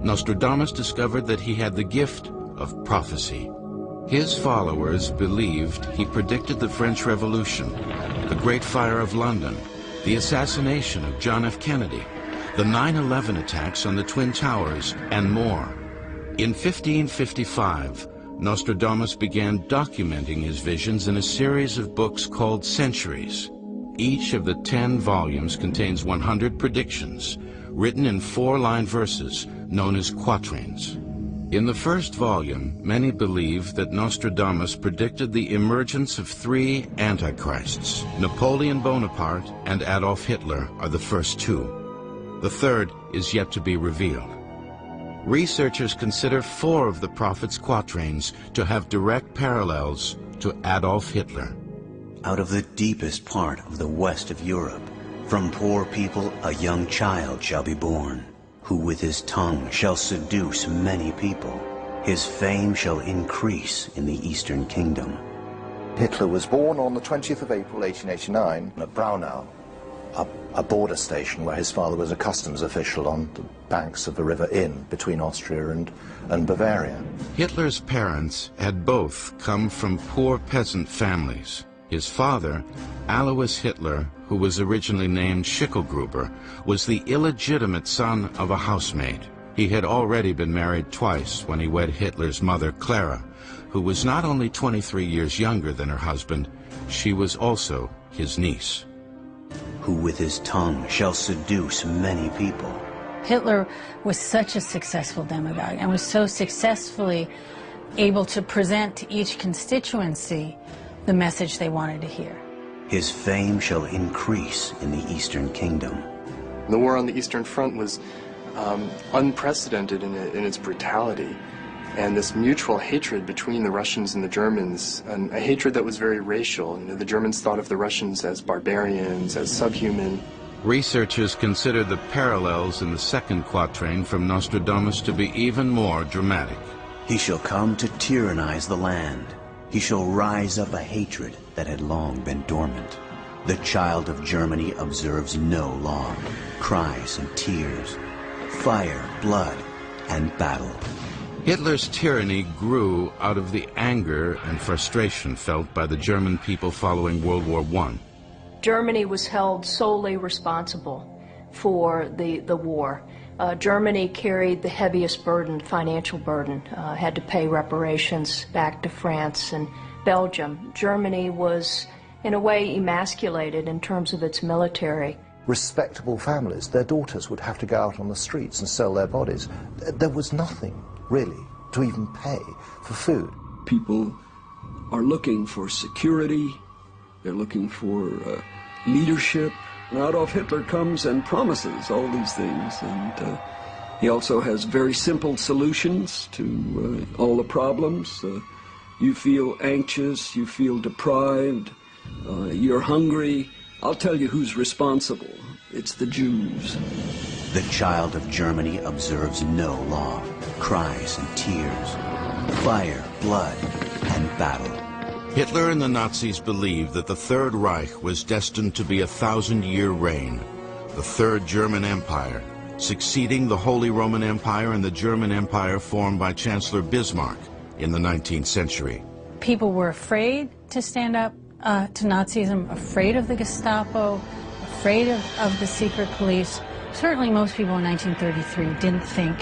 Nostradamus discovered that he had the gift of prophecy. His followers believed he predicted the French Revolution, the Great Fire of London, the assassination of John F. Kennedy, the 9/11 attacks on the Twin Towers, and more. In 1555, Nostradamus began documenting his visions in a series of books called Centuries. Each of the 10 volumes contains 100 predictions, written in 4-line verses known as quatrains. In the first volume, many believe that Nostradamus predicted the emergence of 3 antichrists. Napoleon Bonaparte and Adolf Hitler are the first 2. The third is yet to be revealed. Researchers consider 4 of the prophet's quatrains to have direct parallels to Adolf Hitler. Out of the deepest part of the west of Europe, from poor people a young child shall be born, who with his tongue shall seduce many people. His fame shall increase in the Eastern Kingdom. Hitler was born on the 20th of April 1889 at Braunau, a border station where his father was a customs official on the banks of the River Inn between Austria and Bavaria. Hitler's parents had both come from poor peasant families. His father, Alois Hitler, who was originally named Schicklgruber, was the illegitimate son of a housemaid. He had already been married twice when he wed Hitler's mother, Clara, who was not only 23 years younger than her husband, she was also his niece. Who with his tongue shall seduce many people. Hitler was such a successful demagogue and was so successfully able to present to each constituency the message they wanted to hear. His fame shall increase in the Eastern Kingdom. The war on the Eastern Front was unprecedented in its brutality, and this mutual hatred between the Russians and the Germans, and a hatred that was very racial. You know, the Germans thought of the Russians as barbarians, as subhuman. Researchers consider the parallels in the second quatrain from Nostradamus to be even more dramatic. He shall come to tyrannize the land. He shall rise up a hatred that had long been dormant. The child of Germany observes no law, cries and tears, fire, blood, and battle. Hitler's tyranny grew out of the anger and frustration felt by the German people following World War I. Germany was held solely responsible for the war. Germany carried the heaviest burden, financial burden, had to pay reparations back to France and Belgium. Germany was, in a way, emasculated in terms of its military. Respectable families, their daughters would have to go out on the streets and sell their bodies. There was nothing, really, to even pay for food. People are looking for security, they're looking for leadership. Adolf Hitler comes and promises all these things, and he also has very simple solutions to all the problems. You feel anxious, you feel deprived, you're hungry. I'll tell you who's responsible. It's the Jews. The child of Germany observes no law, cries and tears, fire, blood, and battle. Hitler and the Nazis believed that the Third Reich was destined to be a 1,000-year reign, the Third German Empire, succeeding the Holy Roman Empire and the German Empire formed by Chancellor Bismarck in the 19th century. People were afraid to stand up to Nazism, afraid of the Gestapo, afraid of the secret police. Certainly most people in 1933 didn't think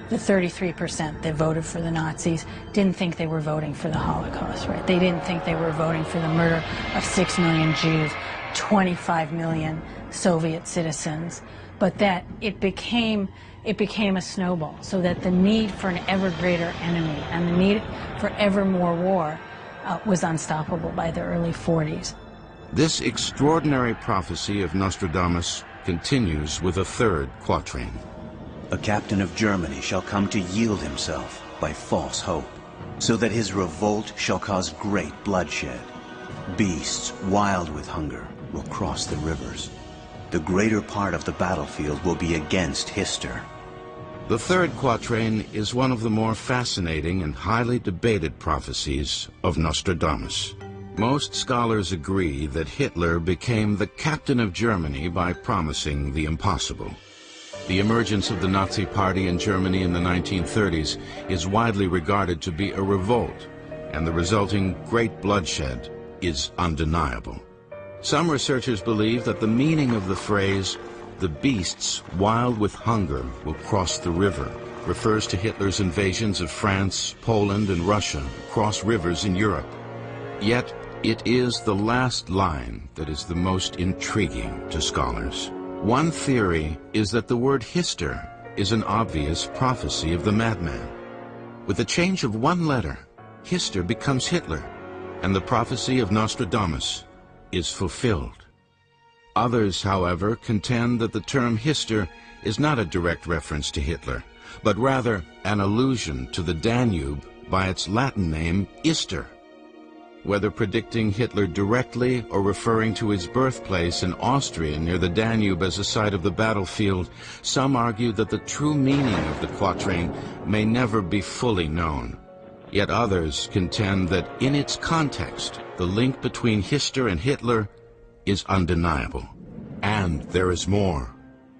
the 33% that voted for the Nazis didn't think they were voting for the Holocaust, right? They didn't think they were voting for the murder of 6 million Jews, 25 million Soviet citizens, but that it became it became a snowball, so that the need for an ever greater enemy and the need for ever more war was unstoppable by the early 40s. This extraordinary prophecy of Nostradamus continues with a third quatrain. A captain of Germany shall come to yield himself by false hope, so that his revolt shall cause great bloodshed. Beasts wild with hunger will cross the rivers. The greater part of the battlefield will be against Hister. The third quatrain is one of the more fascinating and highly debated prophecies of Nostradamus. Most scholars agree that Hitler became the captain of Germany by promising the impossible. The emergence of the Nazi Party in Germany in the 1930s is widely regarded to be a revolt, and the resulting great bloodshed is undeniable. Some researchers believe that the meaning of the phrase, "the beasts wild with hunger will cross the river," refers to Hitler's invasions of France, Poland, and Russia across rivers in Europe. Yet, it is the last line that is the most intriguing to scholars. One theory is that the word Hister is an obvious prophecy of the madman. With the change of one letter, Hister becomes Hitler, and the prophecy of Nostradamus is fulfilled. Others, however, contend that the term Hister is not a direct reference to Hitler, but rather an allusion to the Danube by its Latin name Ister. Whether predicting Hitler directly or referring to his birthplace in Austria near the Danube as a site of the battlefield, some argue that the true meaning of the quatrain may never be fully known. Yet others contend that in its context, the link between Hister and Hitler is undeniable. And there is more.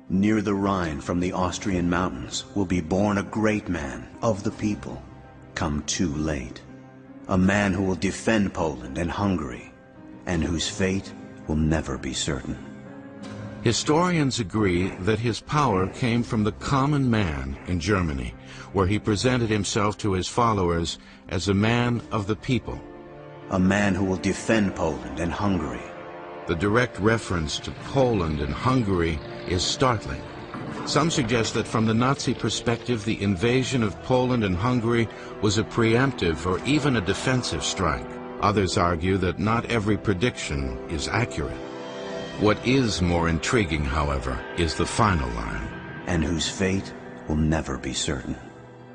Near the Rhine from the Austrian mountains will be born a great man of the people, come too late. A man who will defend Poland and Hungary, and whose fate will never be certain. Historians agree that his power came from the common man in Germany, where he presented himself to his followers as a man of the people. A man who will defend Poland and Hungary. The direct reference to Poland and Hungary is startling. Some suggest that from the Nazi perspective, the invasion of Poland and Hungary was a preemptive or even a defensive strike. Others argue that not every prediction is accurate. What is more intriguing, however, is the final line. And whose fate will never be certain.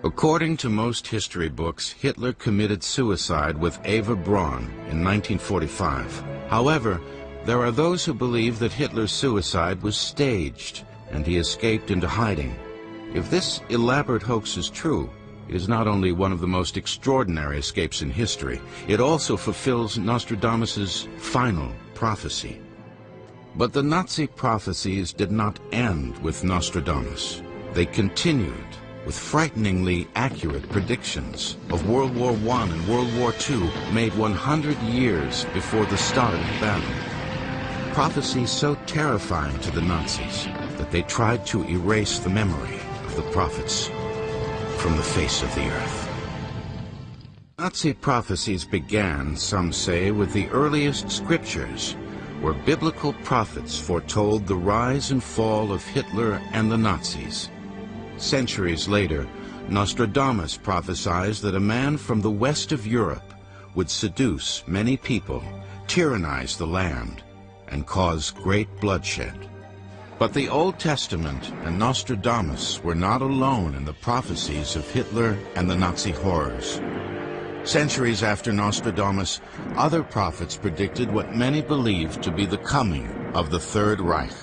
According to most history books, Hitler committed suicide with Eva Braun in 1945. However, there are those who believe that Hitler's suicide was staged and he escaped into hiding. If this elaborate hoax is true, it is not only one of the most extraordinary escapes in history, it also fulfills Nostradamus's final prophecy. But the Nazi prophecies did not end with Nostradamus. They continued with frighteningly accurate predictions of World War I and World War II made 100 years before the start of the battle. Prophecies so terrifying to the Nazis that they tried to erase the memory of the prophets from the face of the earth. Nazi prophecies began, some say, with the earliest scriptures, where biblical prophets foretold the rise and fall of Hitler and the Nazis. Centuries later, Nostradamus prophesied that a man from the west of Europe would seduce many people, tyrannize the land, and cause great bloodshed. But the Old Testament and Nostradamus were not alone in the prophecies of Hitler and the Nazi horrors. Centuries after Nostradamus, other prophets predicted what many believed to be the coming of the Third Reich.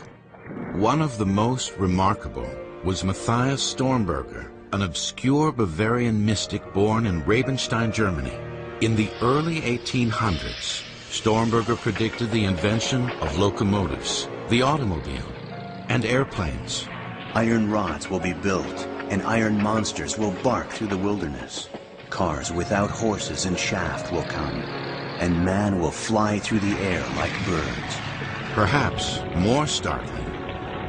One of the most remarkable was Matthias Stormberger, an obscure Bavarian mystic born in Rabenstein, Germany. In the early 1800s, Stormberger predicted the invention of locomotives, the automobile, and airplanes. Iron rods will be built, and iron monsters will bark through the wilderness. Cars without horses and shaft will come, and man will fly through the air like birds. Perhaps more startling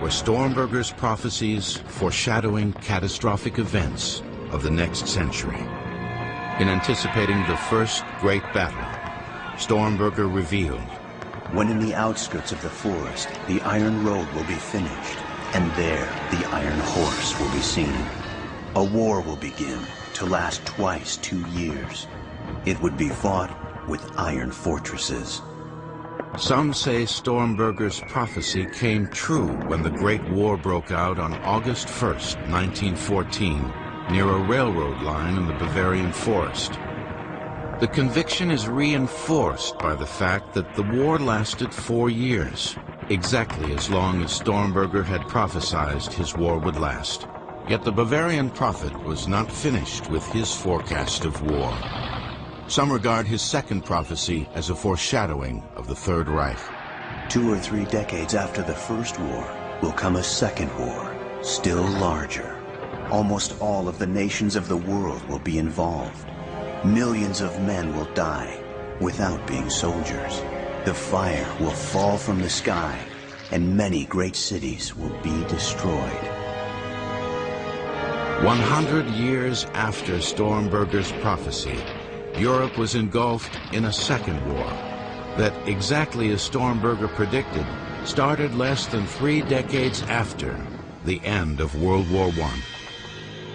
were Stormberger's prophecies foreshadowing catastrophic events of the next century. In anticipating the first great battle, Stormberger revealed, when in the outskirts of the forest the iron road will be finished, And there, the Iron Horse will be seen. A war will begin, to last twice 2 years. It would be fought with iron fortresses. Some say Stormberger's prophecy came true when the Great War broke out on August 1st, 1914, near a railroad line in the Bavarian forest. The conviction is reinforced by the fact that the war lasted 4 years, exactly as long as Stormberger had prophesied his war would last. Yet the Bavarian prophet was not finished with his forecast of war. Some regard his second prophecy as a foreshadowing of the Third Reich. 2 or 3 decades after the First War will come a second war, still larger. Almost all of the nations of the world will be involved. Millions of men will die without being soldiers. The fire will fall from the sky, and many great cities will be destroyed. 100 years after Stormberger's prophecy, Europe was engulfed in a second war that, exactly as Stormberger predicted, started less than 3 decades after the end of World War I.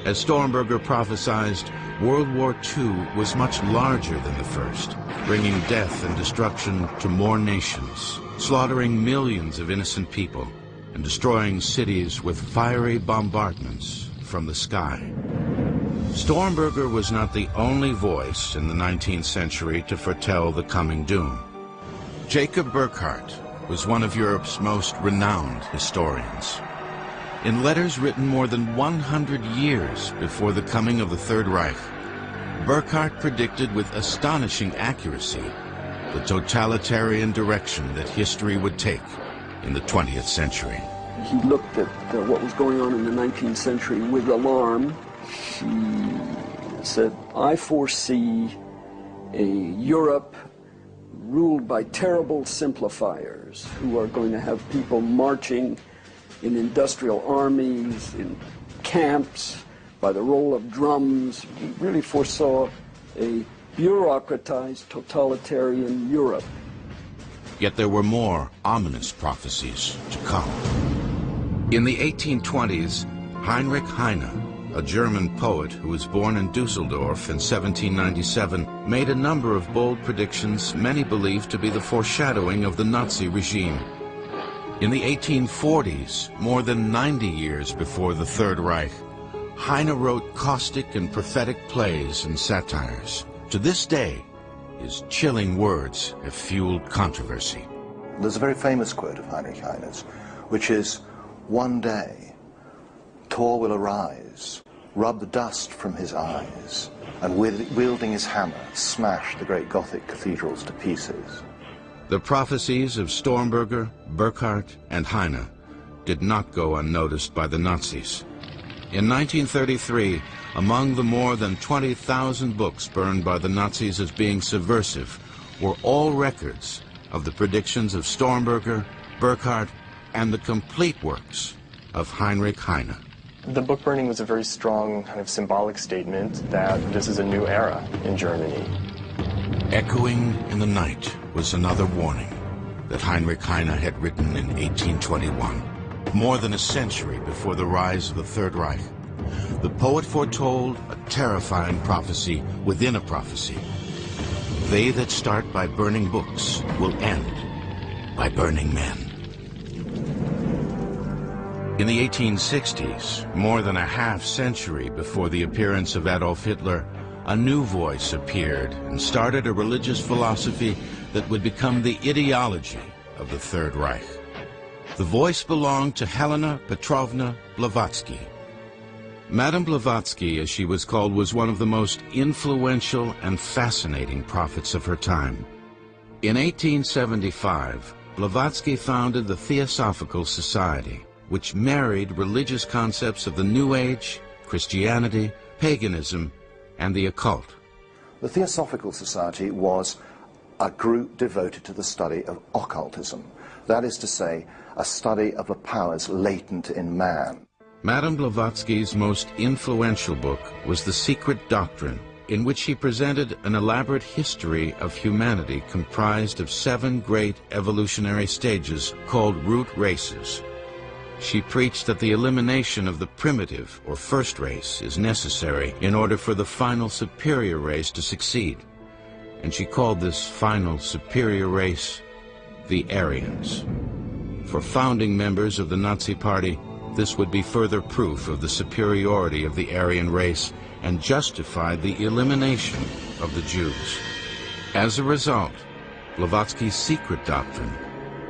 As Stormberger prophesied, World War II was much larger than the first, bringing death and destruction to more nations, slaughtering millions of innocent people, and destroying cities with fiery bombardments from the sky. Stormberger was not the only voice in the 19th century to foretell the coming doom. Jacob Burckhardt was one of Europe's most renowned historians. In letters written more than 100 years before the coming of the Third Reich, Burckhardt predicted with astonishing accuracy the totalitarian direction that history would take in the 20th century. He looked at what was going on in the 19th century with alarm. He said, I foresee a Europe ruled by terrible simplifiers who are going to have people marching in industrial armies, in camps, by the roll of drums. He really foresaw a bureaucratized, totalitarian Europe. Yet there were more ominous prophecies to come. In the 1820s, Heinrich Heine, a German poet who was born in Dusseldorf in 1797, made a number of bold predictions many believed to be the foreshadowing of the Nazi regime. In the 1840s, more than 90 years before the Third Reich, Heine wrote caustic and prophetic plays and satires. To this day, his chilling words have fueled controversy. There's a very famous quote of Heinrich Heine's, which is, "One day, Thor will arise, rub the dust from his eyes, and wielding his hammer, smash the great Gothic cathedrals to pieces." The prophecies of Stormberger, Burckhardt, and Heine did not go unnoticed by the Nazis. In 1933, among the more than 20,000 books burned by the Nazis as being subversive were all records of the predictions of Stormberger, Burckhardt, and the complete works of Heinrich Heine. The book burning was a very strong kind of symbolic statement that this is a new era in Germany. Echoing in the night was another warning that Heinrich Heine had written in 1821, more than a century before the rise of the Third Reich. The poet foretold a terrifying prophecy within a prophecy. They that start by burning books will end by burning men. In the 1860s, more than a half-century before the appearance of Adolf Hitler, a new voice appeared and started a religious philosophy that would become the ideology of the Third Reich. The voice belonged to Helena Petrovna Blavatsky. Madame Blavatsky, as she was called, was one of the most influential and fascinating prophets of her time. In 1875, Blavatsky founded the Theosophical Society, which married religious concepts of the New Age, Christianity, paganism, and the occult. The Theosophical Society was a group devoted to the study of occultism. That is to say, a study of the powers latent in man. Madame Blavatsky's most influential book was The Secret Doctrine, in which she presented an elaborate history of humanity comprised of 7 great evolutionary stages called root races. She preached that the elimination of the primitive or first race is necessary in order for the final superior race to succeed. And she called this final superior race the Aryans. For founding members of the Nazi Party, this would be further proof of the superiority of the Aryan race and justified the elimination of the Jews. As a result, Blavatsky's secret doctrine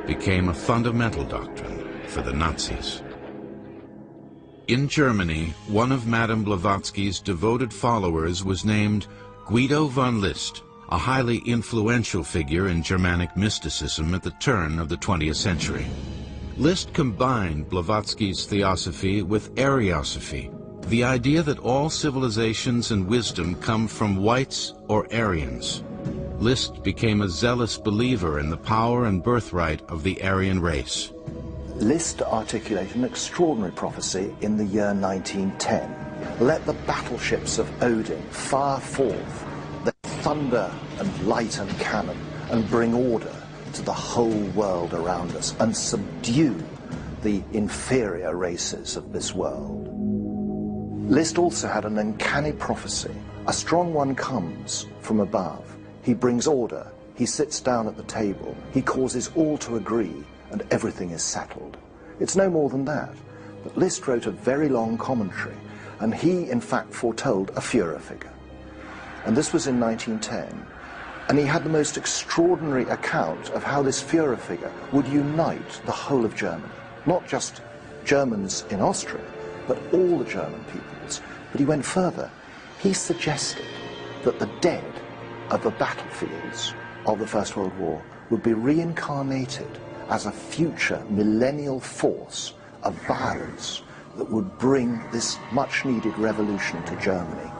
became a fundamental doctrine for the Nazis. In Germany, one of Madame Blavatsky's devoted followers was named Guido von List, a highly influential figure in Germanic mysticism at the turn of the 20th century. List combined Blavatsky's theosophy with Aryosophy, the idea that all civilizations and wisdom come from whites or Aryans. List became a zealous believer in the power and birthright of the Aryan race. List articulated an extraordinary prophecy in the year 1910. Let the battleships of Odin fire forth their thunder and light and cannon and bring order to the whole world around us and subdue the inferior races of this world. List also had an uncanny prophecy. A strong one comes from above. He brings order. He sits down at the table. He causes all to agree, and everything is settled. It's no more than that. But List wrote a very long commentary, and he, in fact, foretold a Führer figure. And this was in 1910. And he had the most extraordinary account of how this Führer figure would unite the whole of Germany. Not just Germans in Austria, but all the German peoples. But he went further. He suggested that the dead of the battlefields of the First World War would be reincarnated as a future millennial force of violence that would bring this much-needed revolution to Germany.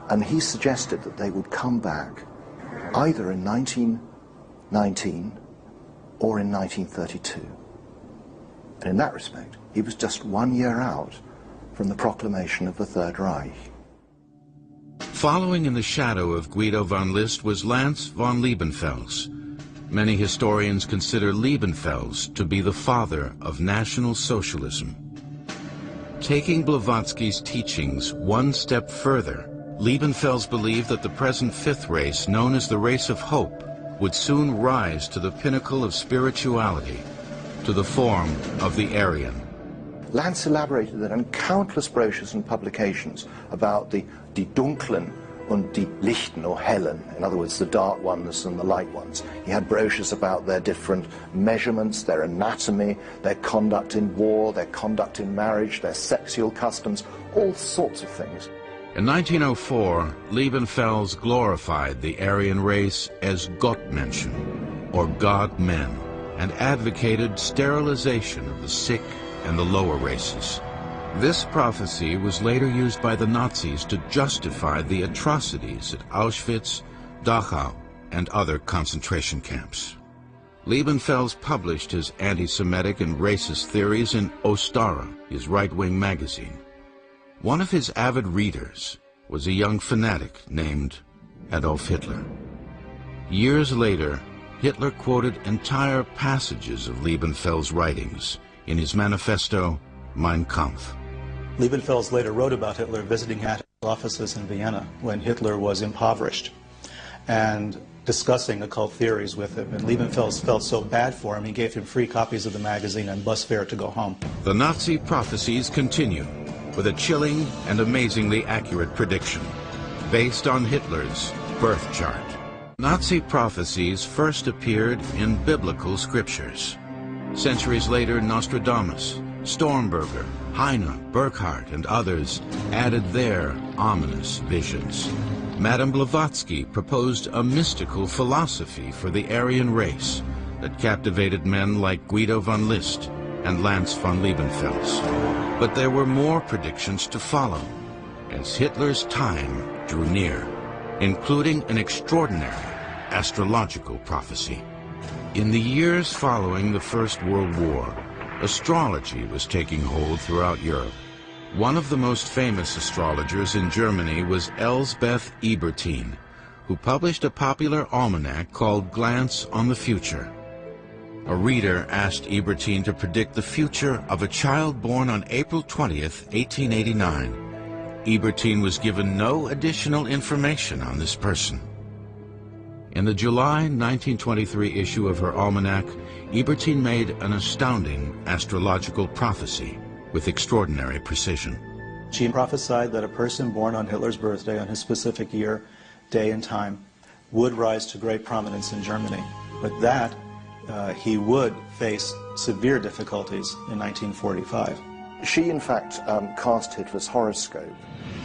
And he suggested that they would come back either in 1919 or in 1932. And in that respect, he was just 1 year out from the proclamation of the Third Reich. Following in the shadow of Guido von List was Lance von Liebenfels. Many historians consider Liebenfels to be the father of National Socialism. Taking Blavatsky's teachings one step further, Liebenfels believed that the present fifth race, known as the race of hope, would soon rise to the pinnacle of spirituality, to the form of the Aryan. Lance elaborated that in countless brochures and publications about die Dunklen und die Lichten, or Hellen, in other words, the dark ones and the light ones. He had brochures about their different measurements, their anatomy, their conduct in war, their conduct in marriage, their sexual customs, all sorts of things. In 1904, Liebenfels glorified the Aryan race as Gottmenschen, or God-men, and advocated sterilization of the sick and the lower races. This prophecy was later used by the Nazis to justify the atrocities at Auschwitz, Dachau, and other concentration camps. Liebenfels published his anti-Semitic and racist theories in Ostara, his right-wing magazine. One of his avid readers was a young fanatic named Adolf Hitler. Years later, Hitler quoted entire passages of Liebenfels' writings in his manifesto, Mein Kampf. Liebenfels later wrote about Hitler visiting his offices in Vienna when Hitler was impoverished and discussing occult theories with him. And Liebenfels felt so bad for him, he gave him free copies of the magazine and bus fare to go home. The Nazi prophecies continue with a chilling and amazingly accurate prediction based on Hitler's birth chart. Nazi prophecies first appeared in biblical scriptures. Centuries later, Nostradamus, Stormberger, Heine, Burckhardt, and others added their ominous visions. Madame Blavatsky proposed a mystical philosophy for the Aryan race that captivated men like Guido von List and Lance von Liebenfels. But there were more predictions to follow as Hitler's time drew near, including an extraordinary astrological prophecy. In the years following the First World War, astrology was taking hold throughout Europe. One of the most famous astrologers in Germany was Elsbeth Ebertin, who published a popular almanac called Glance on the Future. A reader asked Ebertin to predict the future of a child born on April 20th, 1889. Ebertin was given no additional information on this person. In the July 1923 issue of her almanac, Ebertin made an astounding astrological prophecy with extraordinary precision. She prophesied that a person born on Hitler's birthday on his specific year, day, and time would rise to great prominence in Germany, but that he would face severe difficulties in 1945. She, in fact, cast Hitler's horoscope.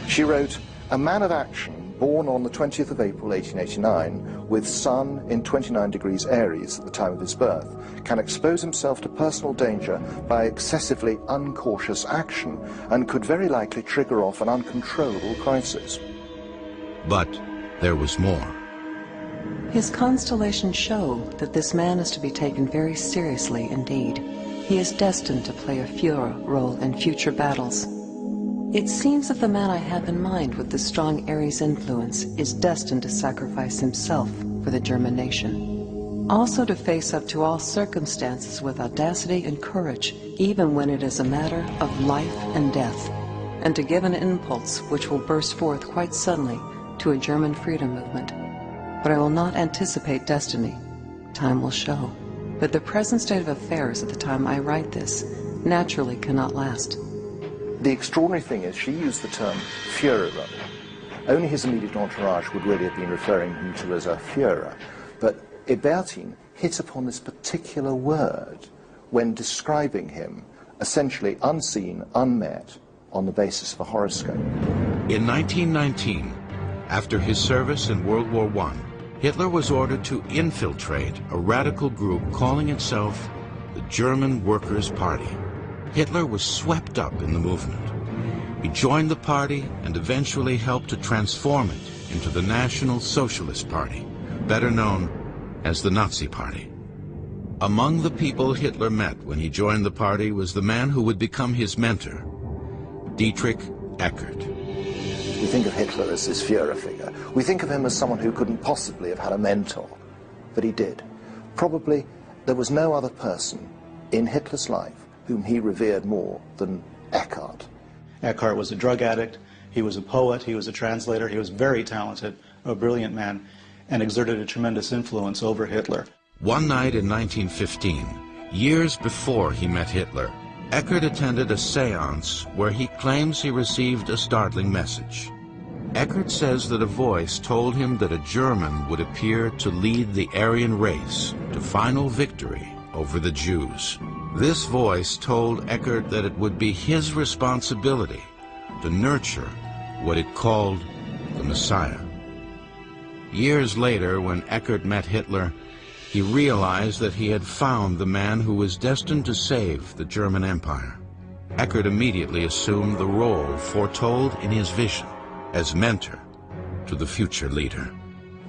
She wrote, "A man of action, born on the 20th of April 1889, with Sun in 29 degrees Aries at the time of his birth, can expose himself to personal danger by excessively uncautious action and could very likely trigger off an uncontrollable crisis." But there was more. His constellations show that this man is to be taken very seriously indeed. He is destined to play a Führer role in future battles. It seems that the man I have in mind with the strong Aries influence is destined to sacrifice himself for the German nation. Also to face up to all circumstances with audacity and courage, even when it is a matter of life and death, and to give an impulse which will burst forth quite suddenly to a German freedom movement. But I will not anticipate destiny. Time will show. But the present state of affairs at the time I write this naturally cannot last. The extraordinary thing is she used the term Führerin. Only his immediate entourage would really have been referring him to as a Führer. But Ebertin hit upon this particular word when describing him, essentially unseen, unmet, on the basis of a horoscope. In 1919, after his service in World War I, Hitler was ordered to infiltrate a radical group calling itself the German Workers' Party. Hitler was swept up in the movement. He joined the party and eventually helped to transform it into the National Socialist Party, better known as the Nazi Party. Among the people Hitler met when he joined the party was the man who would become his mentor, Dietrich Eckart. We think of Hitler as this Führer figure. We think of him as someone who couldn't possibly have had a mentor, but he did. Probably there was no other person in Hitler's life whom he revered more than Eckart. Eckart was a drug addict, he was a poet, he was a translator, he was very talented, a brilliant man, and exerted a tremendous influence over Hitler. One night in 1915, years before he met Hitler, Eckart attended a séance where he claims he received a startling message. Eckart says that a voice told him that a German would appear to lead the Aryan race to final victory over the Jews. This voice told Eckart that it would be his responsibility to nurture what it called the Messiah. Years later, when Eckart met Hitler, he realized that he had found the man who was destined to save the German Empire. Eckart immediately assumed the role foretold in his vision as mentor to the future leader.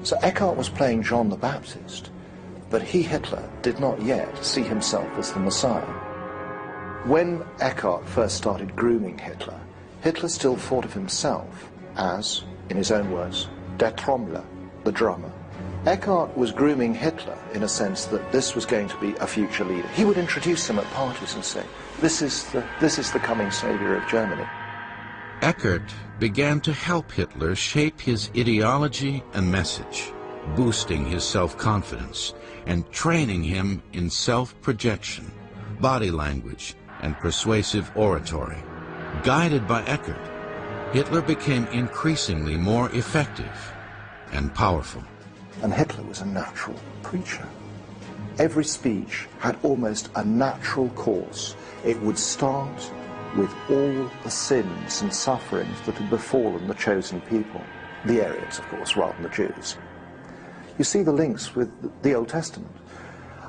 So Eckart was playing John the Baptist, but he, Hitler, did not yet see himself as the Messiah. When Eckart first started grooming Hitler, Hitler still thought of himself as, in his own words, der Trommler, the drummer. Eckart was grooming Hitler in a sense that this was going to be a future leader. He would introduce him at parties and say, this is the coming savior of Germany. Eckart began to help Hitler shape his ideology and message, boosting his self-confidence and training him in self-projection, body language, and persuasive oratory. Guided by Eckart, Hitler became increasingly more effective and powerful. And Hitler was a natural preacher. Every speech had almost a natural course. It would start with all the sins and sufferings that had befallen the chosen people, the Aryans, of course, rather than the Jews. You see the links with the Old Testament.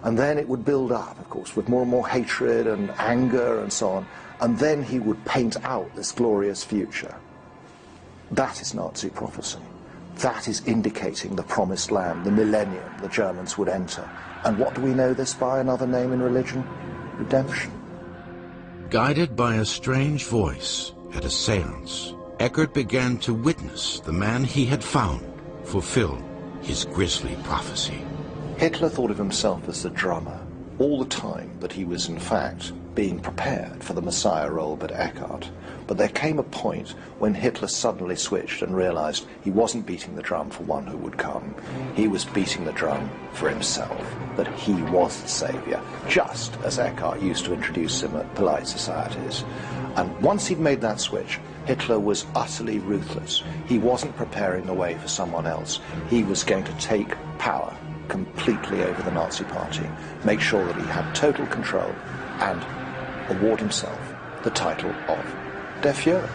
And then it would build up, of course, with more and more hatred and anger and so on. And then he would paint out this glorious future. That is Nazi prophecy. That is indicating the promised land, the millennium the Germans would enter. And what do we know this by, another name in religion? Redemption. Guided by a strange voice at a séance, Eckart began to witness the man he had found fulfill his grisly prophecy. Hitler thought of himself as the drummer, all the time that he was in fact being prepared for the Messiah role but Eckhart. But there came a point when Hitler suddenly switched and realized he wasn't beating the drum for one who would come. He was beating the drum for himself, that he was the savior, just as Eckhart used to introduce him at polite societies. And once he'd made that switch, Hitler was utterly ruthless. He wasn't preparing the way for someone else. He was going to take power completely over the Nazi Party, make sure that he had total control, and award himself the title of Der Führer.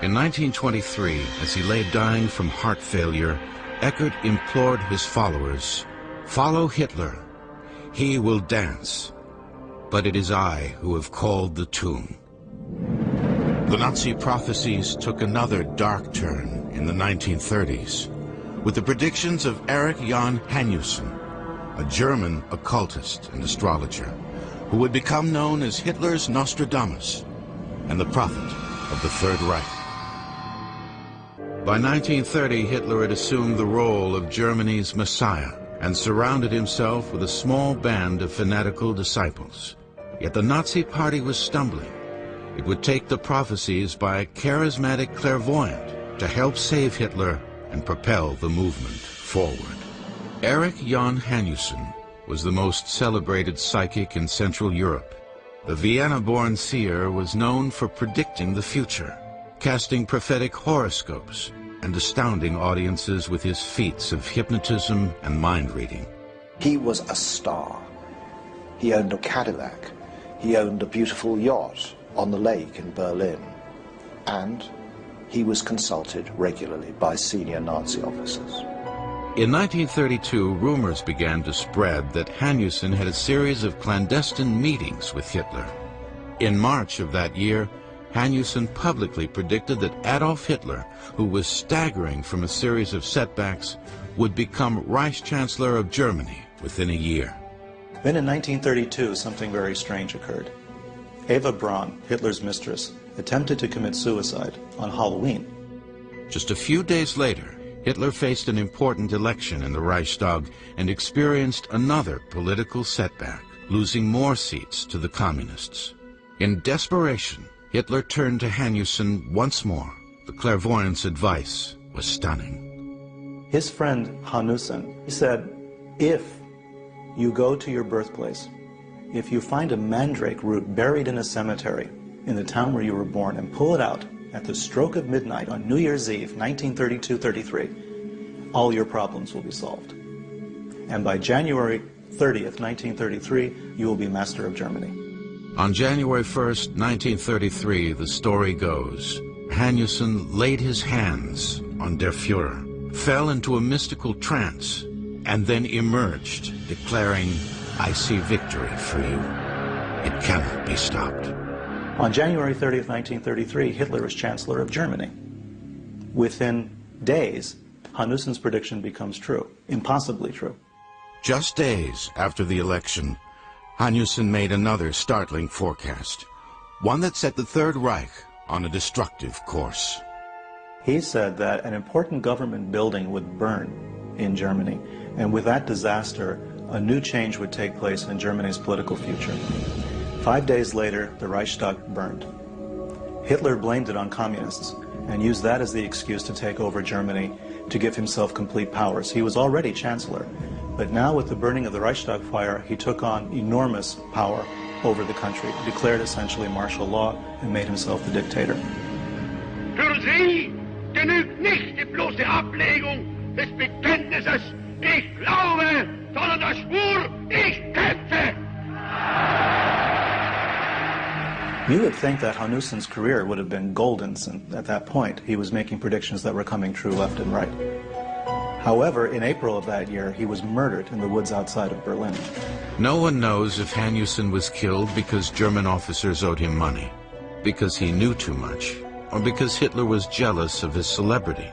In 1923, as he lay dying from heart failure, Eckart implored his followers, "Follow Hitler. He will dance. But it is I who have called the tune." The Nazi prophecies took another dark turn in the 1930s, with the predictions of Erich Jan Hanussen, a German occultist and astrologer, who would become known as Hitler's Nostradamus and the prophet of the Third Reich. By 1930, Hitler had assumed the role of Germany's Messiah and surrounded himself with a small band of fanatical disciples. Yet the Nazi Party was stumbling. It would take the prophecies by a charismatic clairvoyant to help save Hitler and propel the movement forward. Erich Jan Hanussen was the most celebrated psychic in Central Europe. The Vienna-born seer was known for predicting the future, casting prophetic horoscopes, and astounding audiences with his feats of hypnotism and mind-reading. He was a star. He owned a Cadillac. He owned a beautiful yacht on the lake in Berlin. And he was consulted regularly by senior Nazi officers. In 1932, rumors began to spread that Hanussen had a series of clandestine meetings with Hitler. In March of that year, Hanussen publicly predicted that Adolf Hitler, who was staggering from a series of setbacks, would become Reich Chancellor of Germany within a year. Then in 1932, something very strange occurred. Eva Braun, Hitler's mistress, attempted to commit suicide on Halloween. Just a few days later, Hitler faced an important election in the Reichstag and experienced another political setback, losing more seats to the communists. In desperation, Hitler turned to Hanussen once more. The clairvoyant's advice was stunning. His friend Hanussen said, if you go to your birthplace, if you find a mandrake root buried in a cemetery in the town where you were born and pull it out at the stroke of midnight on New Year's Eve, 1932-33, all your problems will be solved. And by January 30th, 1933, you will be master of Germany. On January 1st, 1933, the story goes, Hanussen laid his hands on Der Führer, fell into a mystical trance, and then emerged, declaring, "I see victory for you. It cannot be stopped." On January 30th, 1933, Hitler is Chancellor of Germany. Within days, Hanussen's prediction becomes true, impossibly true. Just days after the election, Hanussen made another startling forecast, one that set the Third Reich on a destructive course. He said that an important government building would burn in Germany, and with that disaster, a new change would take place in Germany's political future. 5 days later, the Reichstag burned. Hitler blamed it on communists and used that as the excuse to take over Germany to give himself complete powers. He was already Chancellor, but now with the burning of the Reichstag fire, he took on enormous power over the country, declared essentially martial law, and made himself the dictator. Für Sie genügt nicht die bloße Ablegung des Bekenntnisses, ich glaube, sondern der Schwur, ich kämpfe. You would think that Hanussen's career would have been golden at that point. He was making predictions that were coming true left and right. However, in April of that year, he was murdered in the woods outside of Berlin. No one knows if Hanussen was killed because German officers owed him money, because he knew too much, or because Hitler was jealous of his celebrity.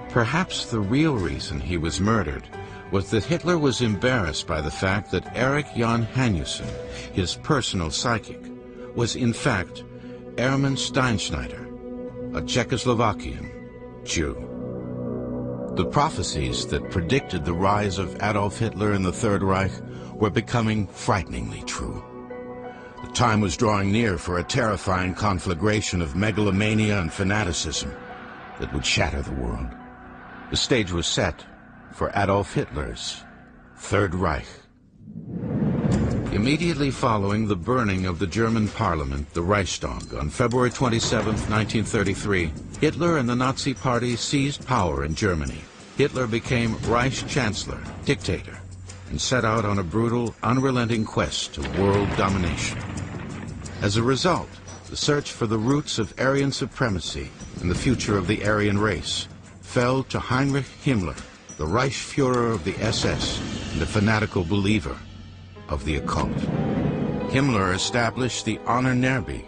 Perhaps the real reason he was murdered was that Hitler was embarrassed by the fact that Erich Jan Hanussen, his personal psychic, was in fact Erman Steinschneider, a Czechoslovakian Jew. The prophecies that predicted the rise of Adolf Hitler and the Third Reich were becoming frighteningly true. The time was drawing near for a terrifying conflagration of megalomania and fanaticism that would shatter the world. The stage was set for Adolf Hitler's Third Reich. Immediately following the burning of the German parliament, the Reichstag, on February 27, 1933, Hitler and the Nazi Party seized power in Germany. Hitler became Reich Chancellor, dictator, and set out on a brutal, unrelenting quest to world domination. As a result, the search for the roots of Aryan supremacy and the future of the Aryan race fell to Heinrich Himmler, the Reichsfuhrer of the SS and a fanatical believer of the occult. Himmler established the Honor Nerbe,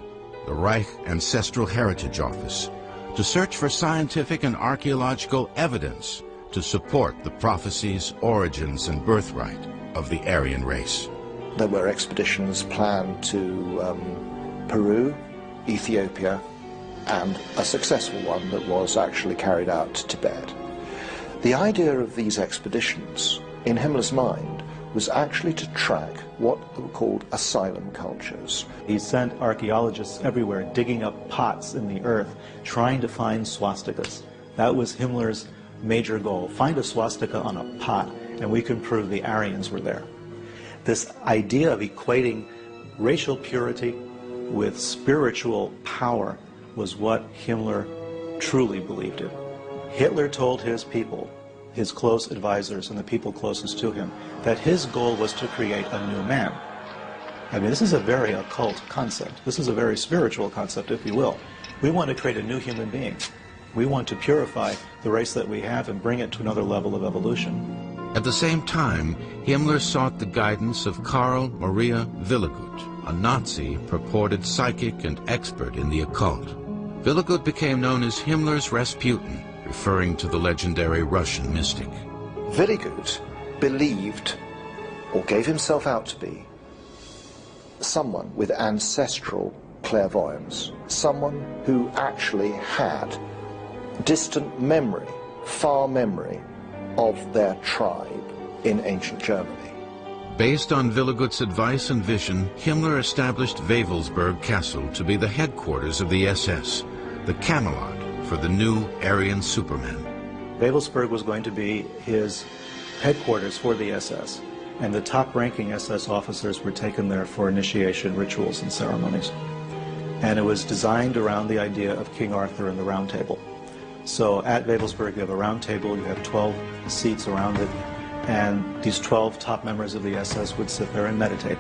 the Reich Ancestral Heritage Office, to search for scientific and archaeological evidence to support the prophecies, origins, and birthright of the Aryan race. There were expeditions planned to Peru, Ethiopia, and a successful one that was actually carried out to Tibet. The idea of these expeditions, in Himmler's mind, was actually to track what were called asylum cultures. He sent archaeologists everywhere digging up pots in the earth, trying to find swastikas. That was Himmler's major goal. Find a swastika on a pot, and we can prove the Aryans were there. This idea of equating racial purity with spiritual power was what Himmler truly believed in. Hitler told his people, his close advisors and the people closest to him, that his goal was to create a new man. I mean, this is a very occult concept. This is a very spiritual concept, if you will. We want to create a new human being. We want to purify the race that we have and bring it to another level of evolution. At the same time, Himmler sought the guidance of Karl Maria Willagut, a Nazi purported psychic and expert in the occult. Willagut became known as Himmler's Rasputin, referring to the legendary Russian mystic. Willagut believed, or gave himself out to be, someone with ancestral clairvoyance, someone who actually had distant memory, far memory, of their tribe in ancient Germany. Based on Willagut's advice and vision, Himmler established Wewelsburg Castle to be the headquarters of the SS, the Camelot for the new Aryan Superman. Wewelsburg was going to be his headquarters for the SS, and the top-ranking SS officers were taken there for initiation rituals and ceremonies. And it was designed around the idea of King Arthur and the Round Table. So at Wewelsburg, you have a round table, you have 12 seats around it, and these 12 top members of the SS would sit there and meditate.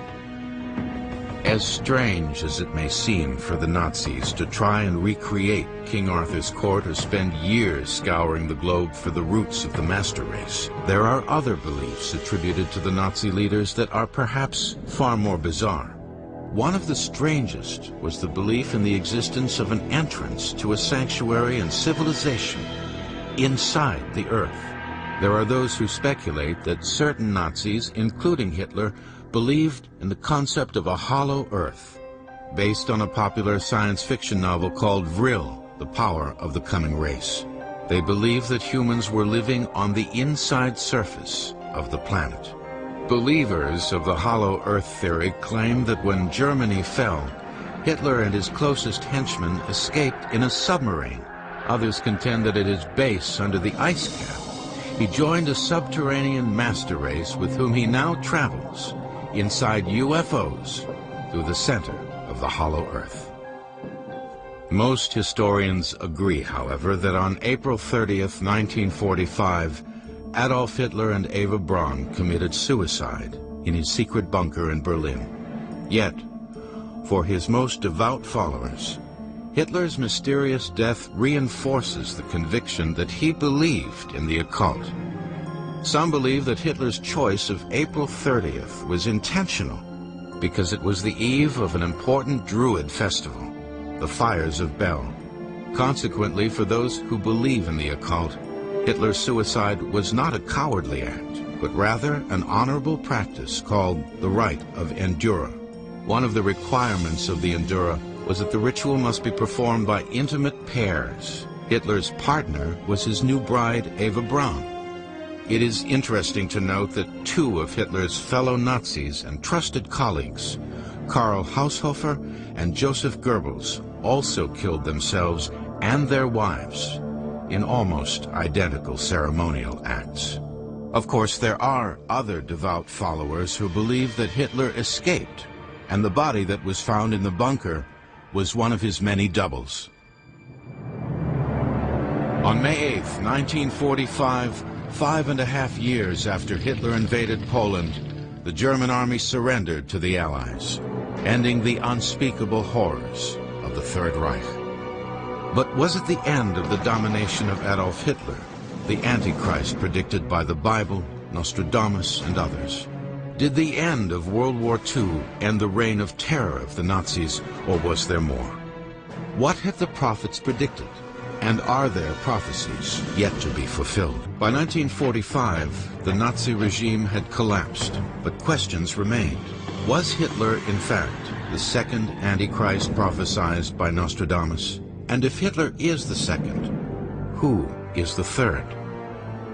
As strange as it may seem for the Nazis to try and recreate King Arthur's court or spend years scouring the globe for the roots of the master race, there are other beliefs attributed to the Nazi leaders that are perhaps far more bizarre. One of the strangest was the belief in the existence of an entrance to a sanctuary and civilization inside the earth. There are those who speculate that certain Nazis, including Hitler, believed in the concept of a hollow earth, based on a popular science fiction novel called Vril, The Power of the Coming Race. They believed that humans were living on the inside surface of the planet. Believers of the hollow earth theory claim that when Germany fell, Hitler and his closest henchmen escaped in a submarine. Others contend that at his base under the ice cap, he joined a subterranean master race with whom he now travels inside UFOs through the center of the hollow earth. Most historians agree, however, that on April 30th, 1945, Adolf Hitler and Eva Braun committed suicide in his secret bunker in Berlin. Yet, for his most devout followers, Hitler's mysterious death reinforces the conviction that he believed in the occult. Some believe that Hitler's choice of April 30th was intentional because it was the eve of an important Druid festival, the Fires of Bel. Consequently, for those who believe in the occult, Hitler's suicide was not a cowardly act, but rather an honorable practice called the Rite of Endura. One of the requirements of the Endura was that the ritual must be performed by intimate pairs, Hitler's partner was his new bride, Eva Braun. It is interesting to note that two of Hitler's fellow Nazis and trusted colleagues, Karl Haushofer and Joseph Goebbels, also killed themselves and their wives in almost identical ceremonial acts. Of course, there are other devout followers who believe that Hitler escaped, and the body that was found in the bunker was one of his many doubles. On May 8, 1945, 5.5 years after Hitler invaded Poland, the German army surrendered to the Allies, ending the unspeakable horrors of the Third Reich. But was it the end of the domination of Adolf Hitler, the Antichrist predicted by the Bible, Nostradamus, and others? Did the end of World War II end the reign of terror of the Nazis, or was there more? What have the prophets predicted? And are there prophecies yet to be fulfilled? By 1945, the Nazi regime had collapsed, but questions remained. Was Hitler, in fact, the second Antichrist prophesied by Nostradamus? And if Hitler is the second, who is the third?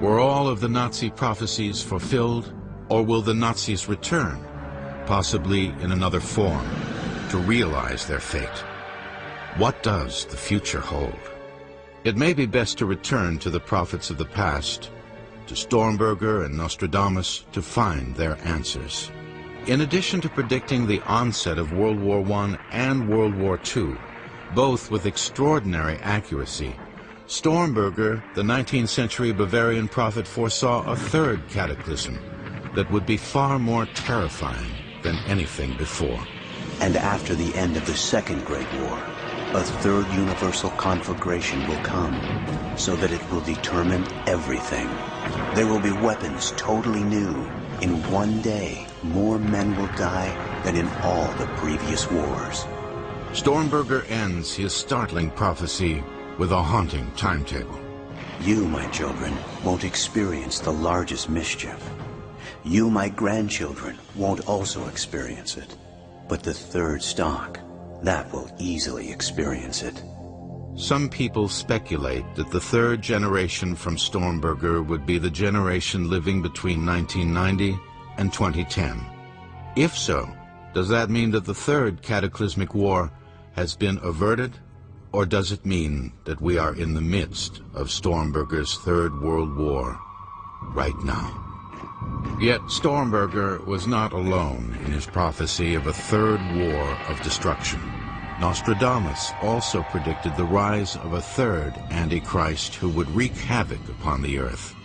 Were all of the Nazi prophecies fulfilled, or will the Nazis return, possibly in another form, to realize their fate? What does the future hold? It may be best to return to the prophets of the past, to Stormberger and Nostradamus, to find their answers. In addition to predicting the onset of World War I and World War II, both with extraordinary accuracy, Stormberger, the 19th century Bavarian prophet, foresaw a third cataclysm that would be far more terrifying than anything before. And after the end of the Second Great War, a third universal conflagration will come, so that it will determine everything. There will be weapons totally new. In one day, more men will die than in all the previous wars. Stormberger ends his startling prophecy with a haunting timetable. You, my children, won't experience the largest mischief. You, my grandchildren, won't also experience it. But the third stock, that will easily experience it. Some people speculate that the third generation from Stormberger would be the generation living between 1990 and 2010. If so, does that mean that the third cataclysmic war has been averted, or does it mean that we are in the midst of Stormberger's Third World War right now? Yet Stormberger was not alone in his prophecy of a third war of destruction. Nostradamus also predicted the rise of a third Antichrist who would wreak havoc upon the earth.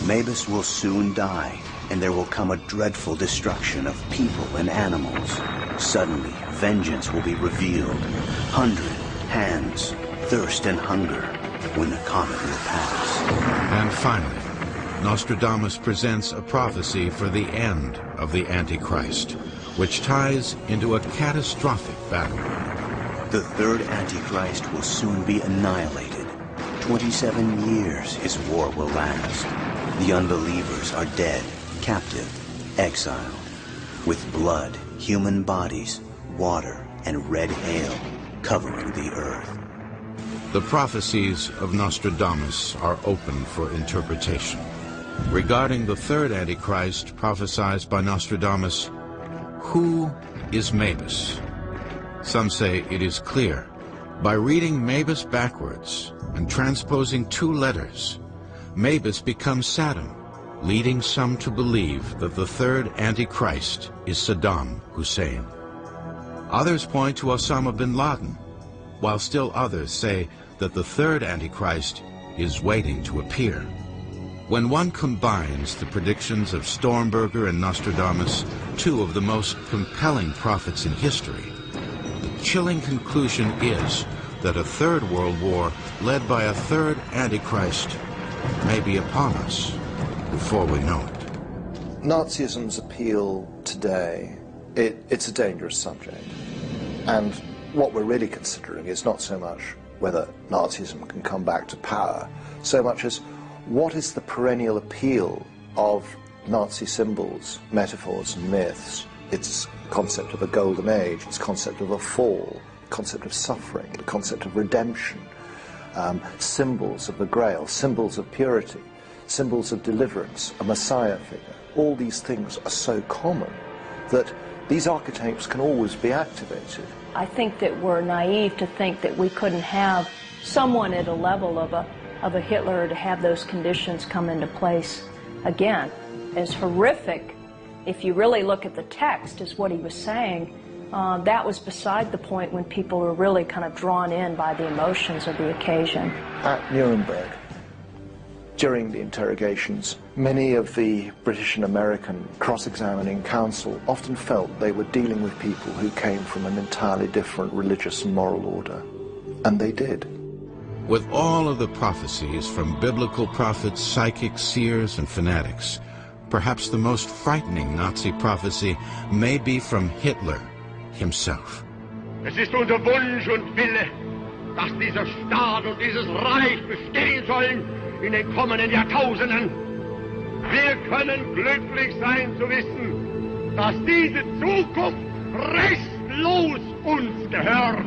Mabus will soon die, and there will come a dreadful destruction of people and animals. Suddenly, vengeance will be revealed. 100 hands, thirst and hunger, when the comet will pass. And finally, Nostradamus presents a prophecy for the end of the Antichrist, which ties into a catastrophic battle. The third Antichrist will soon be annihilated. 27 years his war will last. The unbelievers are dead, captive, exiled, with blood, human bodies, water, and red hail covering the earth. The prophecies of Nostradamus are open for interpretation. Regarding the third Antichrist prophesied by Nostradamus, who is Mabus? Some say it is clear. By reading Mabus backwards and transposing 2 letters, Mabus becomes Saddam, leading some to believe that the third Antichrist is Saddam Hussein. Others point to Osama bin Laden, while still others say that the third Antichrist is waiting to appear. When one combines the predictions of Stormberger and Nostradamus, 2 of the most compelling prophets in history, the chilling conclusion is that a third world war led by a third Antichrist may be upon us before we know it. Nazism's appeal today, it's a dangerous subject. And what we're really considering is not so much whether Nazism can come back to power, so much as what is the perennial appeal of Nazi symbols, metaphors, and myths? Its concept of a golden age, its concept of a fall, the concept of suffering, the concept of redemption. symbols of the Grail, symbols of purity, symbols of deliverance, a Messiah figure. All these things are so common that these archetypes can always be activated. I think that we're naive to think that we couldn't have someone at a level of a Hitler to have those conditions come into place again. As horrific, if you really look at the text, is what he was saying, that was beside the point when people were really kind of drawn in by the emotions of the occasion. At Nuremberg, during the interrogations, many of the British and American cross-examining counsel often felt they were dealing with people who came from an entirely different religious and moral order. And they did. With all of the prophecies from biblical prophets, psychics, seers, and fanatics, perhaps the most frightening Nazi prophecy may be from Hitler himself. Es ist unser Wunsch und Wille, dass dieser Staat und dieses Reich bestehen sollen in den kommenden Jahrtausenden. Wir können glücklich sein zu wissen, dass diese Zukunft restlos uns gehört.